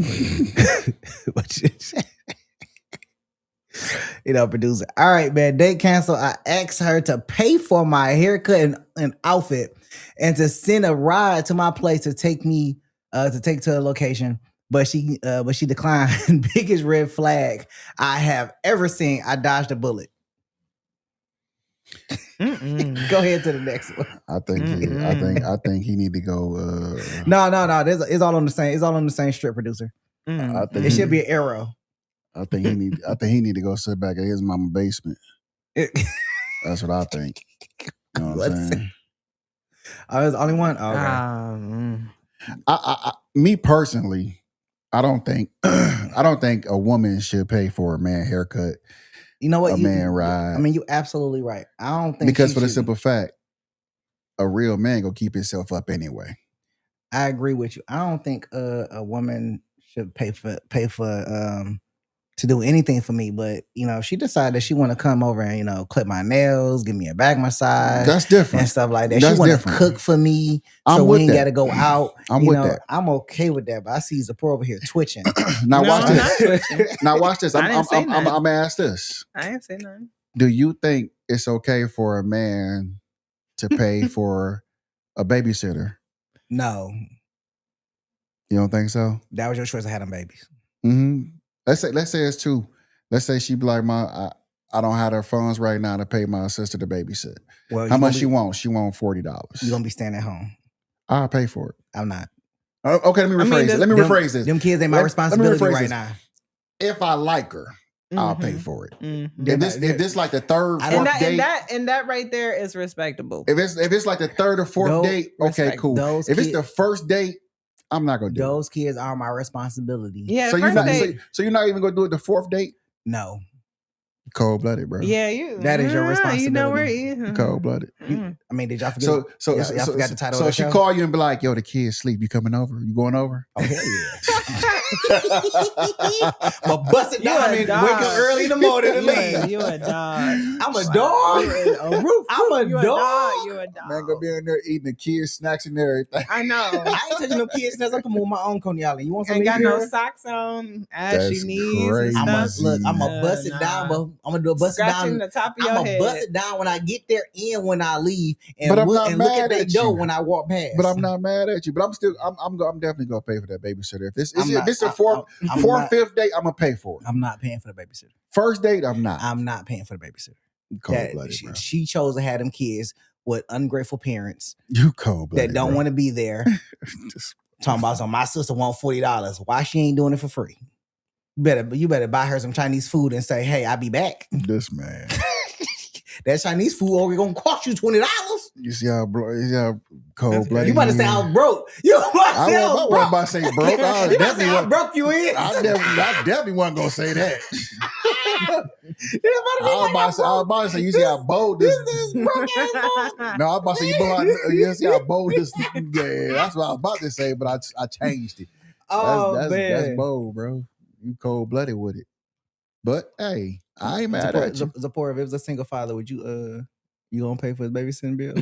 Speaker 1: You know, producer. All right, man. Date cancel. I asked her to pay for my haircut and outfit and to send a ride to my place to take me to a location. But she declined. Biggest red flag I have ever seen. I dodged a bullet. Go ahead to the next one.
Speaker 2: I think he need to go.
Speaker 1: No. It's all on the same. It's all on the same strip, producer.
Speaker 2: I think
Speaker 1: it should be an arrow.
Speaker 2: I think he need to go sit back at his mama's basement. That's what I think. You know what I'm saying?
Speaker 1: Oh, there's only one. Oh,
Speaker 2: okay. Me personally, I don't think a woman should pay for a man haircut.
Speaker 1: You know what?
Speaker 2: A man ride.
Speaker 1: I mean, you're absolutely right. I don't think
Speaker 2: because for the simple fact, a real man gonna keep himself up anyway.
Speaker 1: I agree with you. I don't think a woman should pay for to do anything for me. But you know, if she decided that she want to come over and, you know, clip my nails, give me a back massage,
Speaker 2: that's different,
Speaker 1: and stuff like that. She want to cook for me, so we ain't got to go out.
Speaker 2: I'm with that.
Speaker 1: I'm okay with that. But I see Zipporah over here twitching.
Speaker 2: Now watch this. Now watch this. I'm gonna ask this.
Speaker 3: I didn't say nothing.
Speaker 2: Do you think it's okay for a man to pay for a babysitter?
Speaker 1: No.
Speaker 2: You don't think so?
Speaker 1: That was your choice of having babies.
Speaker 2: Mm-hmm. Let's say it's two. Let's say she be like, I don't have the funds right now to pay my sister to babysit. Well, how much she want? She want $40.
Speaker 1: You gonna be staying at home?
Speaker 2: I'll pay for it.
Speaker 1: I'm not.
Speaker 2: Okay, let me rephrase it. Let me rephrase this.
Speaker 1: Them kids ain't my responsibility right now.
Speaker 2: If I like her, I'll pay for it. If this like the third, fourth date,
Speaker 3: and that right there is respectable.
Speaker 2: If it's like the third or fourth date, okay, cool. If it's the first date, I'm not gonna do
Speaker 1: those kids are my responsibility.
Speaker 3: Yeah.
Speaker 2: So you're not even gonna do it the fourth date?
Speaker 1: No.
Speaker 2: Cold-blooded, bro.
Speaker 3: Yeah, you.
Speaker 1: That is your responsibility.
Speaker 3: You know where
Speaker 2: Cold-blooded.
Speaker 1: I mean, did y'all forget?
Speaker 2: So
Speaker 1: y'all forgot the title.
Speaker 2: So
Speaker 1: of the
Speaker 2: she
Speaker 1: show?
Speaker 2: call you and be like, "Yo, the kids sleep. You coming over? You going over?"
Speaker 1: Oh hell yeah! But bust it
Speaker 3: You
Speaker 1: down
Speaker 3: a
Speaker 1: and
Speaker 3: dog.
Speaker 1: wake up early in the morning to leave.
Speaker 3: You a dog.
Speaker 1: I'm a dog.
Speaker 3: A roof.
Speaker 1: I'm a
Speaker 3: You a
Speaker 1: dog.
Speaker 3: dog. You a dog.
Speaker 2: Man, gonna be in there eating the kids' snacks and everything.
Speaker 3: I know.
Speaker 1: I ain't touching no kids. That's I can move my own Coney Island. You want some?
Speaker 3: Ain't got no
Speaker 1: here?
Speaker 3: socks on as
Speaker 2: That's
Speaker 3: she needs
Speaker 2: crazy.
Speaker 3: and
Speaker 1: I'm
Speaker 3: stuff.
Speaker 1: gonna bust it down, but I'm gonna do a bust it
Speaker 3: Scratching
Speaker 1: down.
Speaker 3: the top of
Speaker 1: I'm
Speaker 3: your
Speaker 1: gonna
Speaker 3: head.
Speaker 1: bust it down when I get there and when I leave, and,
Speaker 2: But I'm
Speaker 1: look,
Speaker 2: not
Speaker 1: and look
Speaker 2: mad
Speaker 1: at that
Speaker 2: at
Speaker 1: door
Speaker 2: you.
Speaker 1: when I walk past.
Speaker 2: But I'm not mad at you. But I'm definitely gonna pay for that babysitter. If this
Speaker 1: I'm not-
Speaker 2: the fourth, fifth date, I'm gonna pay for it.
Speaker 1: I'm not paying for the babysitter.
Speaker 2: First date, I'm not.
Speaker 1: I'm not paying for the babysitter.
Speaker 2: Cold-blooded, bro.
Speaker 1: She chose to have them kids with ungrateful parents
Speaker 2: You cold-blooded,
Speaker 1: that don't
Speaker 2: bro.
Speaker 1: want to be there.
Speaker 2: Just-
Speaker 1: Talking about my sister want $40. Why she ain't doing it for free? You better buy her some Chinese food and say, "Hey, I'll be back."
Speaker 2: This man.
Speaker 1: That Chinese food only gonna cost you $20.
Speaker 2: You see how cold-blooded.
Speaker 1: You about to say I was broke. You about to say I was
Speaker 2: wasn't
Speaker 1: broke.
Speaker 2: about to say broke. I
Speaker 1: You about to say
Speaker 2: definitely
Speaker 1: I
Speaker 2: wasn't.
Speaker 1: broke you in.
Speaker 2: I definitely wasn't gonna say that.
Speaker 1: You
Speaker 2: I was about to say, you see how bold this is.
Speaker 1: broke ass boy.
Speaker 2: No, I was about to say, you see how bold this. Yeah, that's what I was about to say, but I changed it.
Speaker 1: Oh
Speaker 2: That's
Speaker 1: man,
Speaker 2: bold, bro. You cold-blooded with it. But hey, I ain't mad at you.
Speaker 1: Zipporah, if it was a single father, would you gonna pay for his babysitting bill?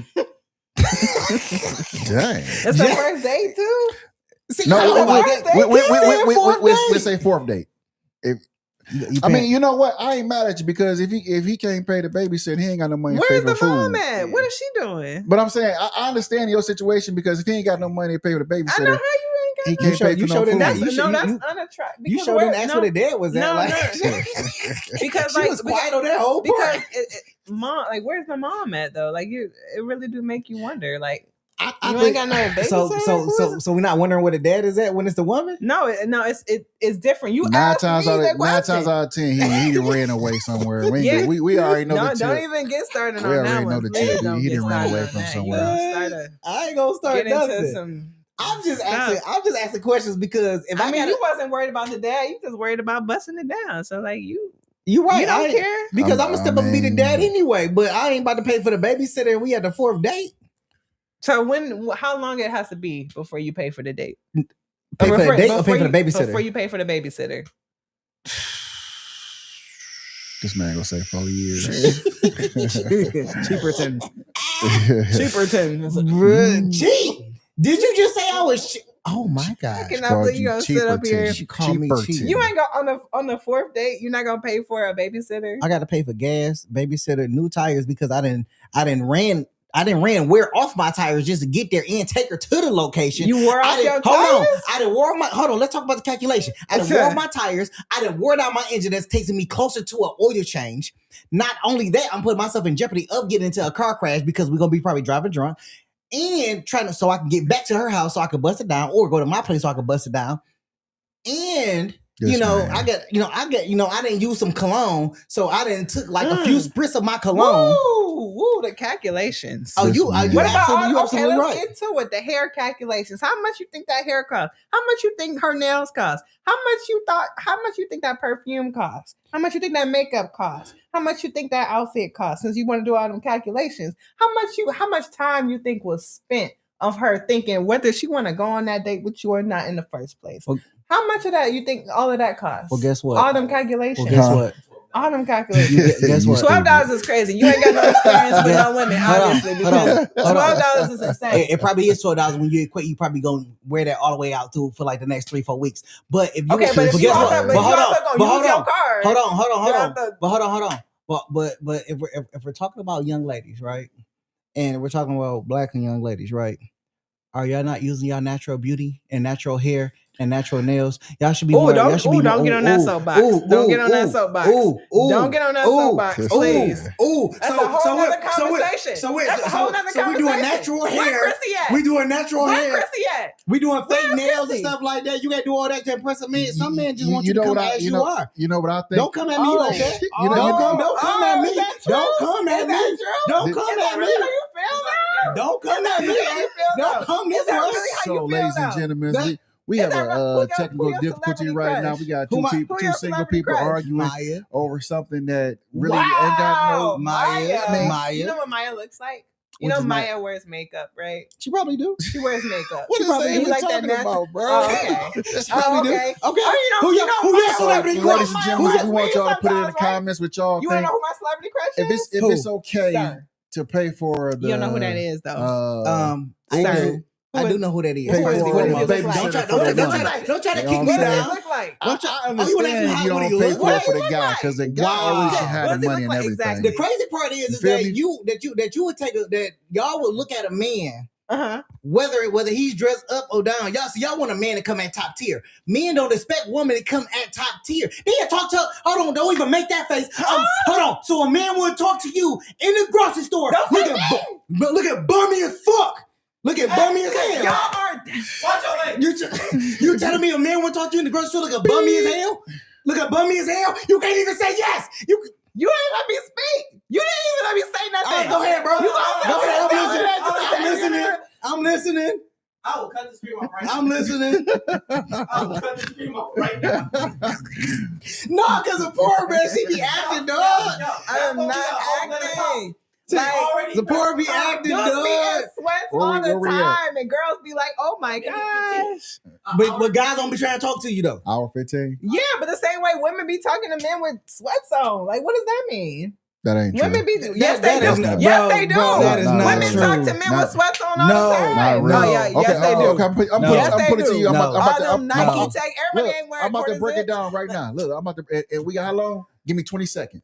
Speaker 2: Dang.
Speaker 3: It's the first date too.
Speaker 1: See,
Speaker 2: No,
Speaker 1: we
Speaker 2: let's say fourth date. I mean, you know what? I ain't mad at you because if he can't pay the babysitter, he ain't got no money to pay
Speaker 3: Where's
Speaker 2: for
Speaker 3: the
Speaker 2: food.
Speaker 3: mom at? What is she doing?
Speaker 2: But I'm saying I understand your situation because if he ain't got no money to pay for the
Speaker 3: I know
Speaker 2: babysitter,
Speaker 3: how you ain't got.
Speaker 2: he can't pay for no food.
Speaker 3: That's
Speaker 1: You
Speaker 3: unattractive.
Speaker 1: You showed didn't ask where the dad was at.
Speaker 3: No,
Speaker 1: like,
Speaker 3: no. Because
Speaker 1: she was quiet on that whole part.
Speaker 3: because mom, like, where's the mom at though? Like, it really do make you wonder. Like,
Speaker 1: I
Speaker 3: you ain't got no babysitter.
Speaker 1: So we're not wondering where the dad is at when it's the woman.
Speaker 3: No, it's different. You
Speaker 2: Nine
Speaker 3: asked
Speaker 2: times
Speaker 3: me
Speaker 2: out
Speaker 3: that
Speaker 2: of
Speaker 3: question.
Speaker 2: 10, he ran away somewhere.
Speaker 3: Yeah.
Speaker 2: We already know the tip.
Speaker 3: Don't even get started
Speaker 2: We
Speaker 3: on
Speaker 2: already
Speaker 3: that
Speaker 2: know
Speaker 3: one.
Speaker 2: the
Speaker 3: Please
Speaker 2: tip.
Speaker 3: don't
Speaker 2: He
Speaker 3: get
Speaker 2: done ran
Speaker 3: started
Speaker 2: away
Speaker 3: on
Speaker 2: from
Speaker 3: that.
Speaker 2: somewhere.
Speaker 3: You gonna start
Speaker 1: I ain't gonna start
Speaker 3: get into
Speaker 1: nothing.
Speaker 3: some.
Speaker 1: I'm just
Speaker 3: stuff.
Speaker 1: asking questions because if
Speaker 3: I mean, you wasn't worried about the dad. You just worried about busting it down. So like you
Speaker 1: right,
Speaker 3: you don't care
Speaker 1: because I'm gonna step up and be the dad anyway. But I ain't about to pay for the babysitter. And we had the fourth date.
Speaker 3: So how long it has to be before you pay for the date?
Speaker 1: Pay for the date or pay for the babysitter?
Speaker 3: Before you pay for the babysitter.
Speaker 2: This man gonna say 4 years.
Speaker 1: Cheaperton.
Speaker 3: Cheaperton.
Speaker 1: Cheap. Did you just say I was cheap? Oh my God.
Speaker 3: I cannot believe you gonna sit up here.
Speaker 1: She called me cheap.
Speaker 3: You ain't go on the fourth date. You're not gonna pay for a babysitter.
Speaker 1: I got to pay for gas, babysitter, new tires because I didn't wear off my tires just to get there and take her to the location.
Speaker 3: You wore off your tires?
Speaker 1: Hold on. Let's talk about the calculation. I didn't wore off my tires. I didn't wear down my engine. That's taking me closer to an oil change. Not only that, I'm putting myself in jeopardy of getting into a car crash because we're going to be probably driving drunk and so I can get back to her house so I can bust it down or go to my place so I can bust it down. And I didn't use some cologne, so I didn't took like a few spritz of my cologne.
Speaker 3: Woo, the calculations.
Speaker 1: Oh, you absolutely right.
Speaker 3: Let's get to it. The hair calculations. How much you think that hair costs? How much you think her nails cost? How much you think that perfume costs? How much you think that makeup costs? How much you think that outfit costs? Since you want to do all them calculations, how much time you think was spent of her thinking whether she want to go on that date with you or not in the first place? Well, how much of that you think all of that costs?
Speaker 1: Well, guess what?
Speaker 3: All them calculations.
Speaker 1: Well, guess what?
Speaker 3: All them calculations.
Speaker 1: Guess what?
Speaker 3: $12 is crazy. You ain't got no experience with no women, obviously. Because $12 is insane.
Speaker 1: It probably is $12 when you equate. You probably gonna wear that all the way out through for like the next 3-4 weeks. But if you
Speaker 3: use your card.
Speaker 1: Hold on. But if we're talking about young ladies, right? And we're talking about black and young ladies, right? Are y'all not using y'all natural beauty and natural hair and natural nails? Y'all should be more. Don't
Speaker 3: get on that soapbox. Don't get on that soapbox. Don't get on that soapbox, please. That's a whole other conversation.
Speaker 1: So we doing natural hair.
Speaker 3: Where Chrissy at?
Speaker 1: We doing natural hair.
Speaker 3: Where Chrissy at?
Speaker 1: We doing fake nails and stuff like that. You got to do all that to impress a man. Some men just want you to come as you are.
Speaker 2: You know what I think?
Speaker 1: Don't come at me like that. Don't come at me. Don't come at me. Don't come at me. Don't come at me. Don't come this way.
Speaker 2: So, ladies and gentlemen, We
Speaker 3: Is
Speaker 2: have
Speaker 3: that right?
Speaker 2: a
Speaker 3: Who
Speaker 2: technical
Speaker 3: your
Speaker 2: difficulty
Speaker 3: celebrity
Speaker 2: right now.
Speaker 3: crush?
Speaker 2: We got
Speaker 1: Who
Speaker 2: two
Speaker 1: your
Speaker 2: single
Speaker 3: celebrity
Speaker 2: people
Speaker 3: crush?
Speaker 2: arguing
Speaker 1: Maya.
Speaker 2: over something that really
Speaker 3: wow.
Speaker 2: ain't got no.
Speaker 3: Maya.
Speaker 1: Maya.
Speaker 3: You know what Maya looks like? You
Speaker 1: Which
Speaker 3: know
Speaker 1: is
Speaker 3: Maya wears makeup, right?
Speaker 1: She probably do.
Speaker 3: She wears makeup.
Speaker 2: What
Speaker 3: She
Speaker 2: is
Speaker 3: probably
Speaker 2: that
Speaker 3: you
Speaker 2: even
Speaker 3: like that
Speaker 2: talking
Speaker 3: natural.
Speaker 2: about, bro?
Speaker 3: Oh, okay.
Speaker 1: She probably
Speaker 3: okay.
Speaker 1: do. Okay.
Speaker 3: Oh,
Speaker 1: Who your
Speaker 3: Maya.
Speaker 1: celebrity crush?
Speaker 2: Ladies and gentlemen, we want y'all to put it in the
Speaker 3: Sometimes, right?
Speaker 2: comments what y'all
Speaker 3: You want to
Speaker 2: think.
Speaker 3: know who my celebrity crush is?
Speaker 2: If
Speaker 1: Who?
Speaker 2: it's okay
Speaker 3: Sir.
Speaker 2: to pay for the.
Speaker 3: You don't know who that is, though.
Speaker 1: I do know who that is.
Speaker 2: Pay
Speaker 1: First and
Speaker 2: for the
Speaker 1: foremost.
Speaker 2: babysitter for the woman.
Speaker 1: Don't try to
Speaker 2: You know
Speaker 1: kick
Speaker 2: what
Speaker 1: me
Speaker 2: I'm saying?
Speaker 1: down.
Speaker 3: Look like?
Speaker 2: I
Speaker 1: Oh, you wanna ask me
Speaker 2: understand
Speaker 1: how-
Speaker 2: you
Speaker 1: what
Speaker 2: don't
Speaker 1: he
Speaker 2: pay
Speaker 1: look
Speaker 2: for it
Speaker 3: like?
Speaker 2: for the
Speaker 3: What
Speaker 2: guy
Speaker 3: he
Speaker 2: because the
Speaker 3: look
Speaker 2: guy
Speaker 1: like?
Speaker 2: already should
Speaker 1: Wow.
Speaker 2: have
Speaker 3: What
Speaker 2: the
Speaker 3: does he
Speaker 2: money
Speaker 3: look
Speaker 2: and
Speaker 3: like
Speaker 2: everything.
Speaker 1: The crazy part is
Speaker 2: You feel
Speaker 1: that
Speaker 2: me?
Speaker 1: that you would take that y'all would look at a man
Speaker 3: Uh-huh.
Speaker 1: whether he's dressed up or down. Y'all want a man to come at top tier. Men don't expect women to come at top tier. They talk to hold on, don't even make that face. Hold on. So a man would talk to you in the grocery store. Look at bummy as fuck. Look at bummy as hell.
Speaker 3: Y'all are.
Speaker 1: Watch your legs. You telling me a man would talk to you in the grocery store look at bummy as hell? Look at bummy as hell? You can't even say yes. You
Speaker 3: ain't let me speak. You didn't even let me say nothing.
Speaker 1: Go ahead, bro.
Speaker 3: You
Speaker 1: Go ahead. I'm
Speaker 3: listening.
Speaker 1: I'm listening.
Speaker 4: I will cut the screen off right now.
Speaker 1: I'm listening.
Speaker 4: I will cut the screen off right now.
Speaker 1: No, because the poor man, she be acting, dog.
Speaker 3: I am not acting. Like,
Speaker 1: The poor be acting,
Speaker 3: you'll
Speaker 1: dog.
Speaker 3: be in sweats all the
Speaker 2: Where we at?
Speaker 3: time, and girls be like, "Oh my gosh."
Speaker 1: But guys don't be trying to talk to you though.
Speaker 2: Hour 15?
Speaker 3: Yeah, but the same way women be talking to men with sweats on. Like, what does that mean?
Speaker 2: That ain't true.
Speaker 3: Women be yes,
Speaker 1: that
Speaker 3: they
Speaker 1: is
Speaker 3: do.
Speaker 1: not-
Speaker 3: Yes,
Speaker 1: bro,
Speaker 3: they do.
Speaker 1: bro, that is not
Speaker 3: Women
Speaker 1: true.
Speaker 3: talk to men with sweats on all
Speaker 1: No,
Speaker 3: the time.
Speaker 2: Not really.
Speaker 3: No, yeah, yes, they do.
Speaker 2: Okay, I'm putting it to you.
Speaker 1: No.
Speaker 3: All them Nike
Speaker 1: no.
Speaker 3: Tech
Speaker 2: Look,
Speaker 3: Airmen ain't wearing
Speaker 2: I'm about to break it
Speaker 3: cortisone.
Speaker 2: down right now. Look, I'm about to, and we got how long? Give me 20 seconds.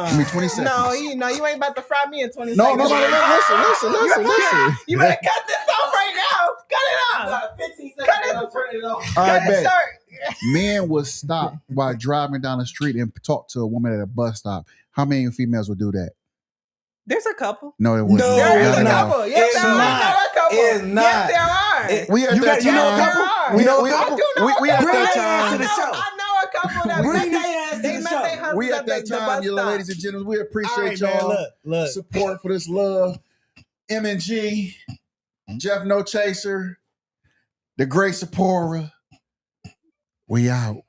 Speaker 2: Give me 20 seconds.
Speaker 3: No, you ain't about to fry me in 20
Speaker 2: No,
Speaker 3: seconds.
Speaker 2: listen.
Speaker 3: You better cut this off right now. Cut it off.
Speaker 4: 15
Speaker 3: Cut
Speaker 4: seconds
Speaker 3: it.
Speaker 4: and I'm turning it off.
Speaker 2: All right,
Speaker 3: Cut it
Speaker 2: bet.
Speaker 3: short.
Speaker 2: Men would stop while driving down the street and talk to a woman at a bus stop. How many females would do that?
Speaker 3: There's a couple.
Speaker 2: No, it wouldn't.
Speaker 1: No,
Speaker 3: There is
Speaker 2: Not
Speaker 3: a
Speaker 2: at all.
Speaker 3: couple. Yes,
Speaker 1: It's
Speaker 3: there are.
Speaker 1: not.
Speaker 3: I know a couple.
Speaker 1: It's not.
Speaker 3: Yes, there are.
Speaker 2: We at
Speaker 1: You
Speaker 2: that
Speaker 1: got- you know a
Speaker 2: time.
Speaker 1: couple?
Speaker 2: We
Speaker 1: You know a
Speaker 2: we-
Speaker 1: couple?
Speaker 3: I do know
Speaker 2: we
Speaker 3: a
Speaker 2: at
Speaker 3: couple.
Speaker 1: Bring
Speaker 2: that
Speaker 1: their ass
Speaker 2: time.
Speaker 1: to the show.
Speaker 3: I know a couple that
Speaker 1: Bring
Speaker 3: met
Speaker 1: their ass to
Speaker 3: they
Speaker 1: the
Speaker 3: met
Speaker 1: show.
Speaker 3: their husbands
Speaker 2: We at
Speaker 3: at the
Speaker 2: that time,
Speaker 3: bus
Speaker 2: you
Speaker 3: stop.
Speaker 2: ladies and gentlemen. We
Speaker 1: All
Speaker 2: appreciate
Speaker 1: right, man,
Speaker 2: y'all
Speaker 1: look.
Speaker 2: support for this love. M&G, Jeff No Chaser, the Great Sephora. We out.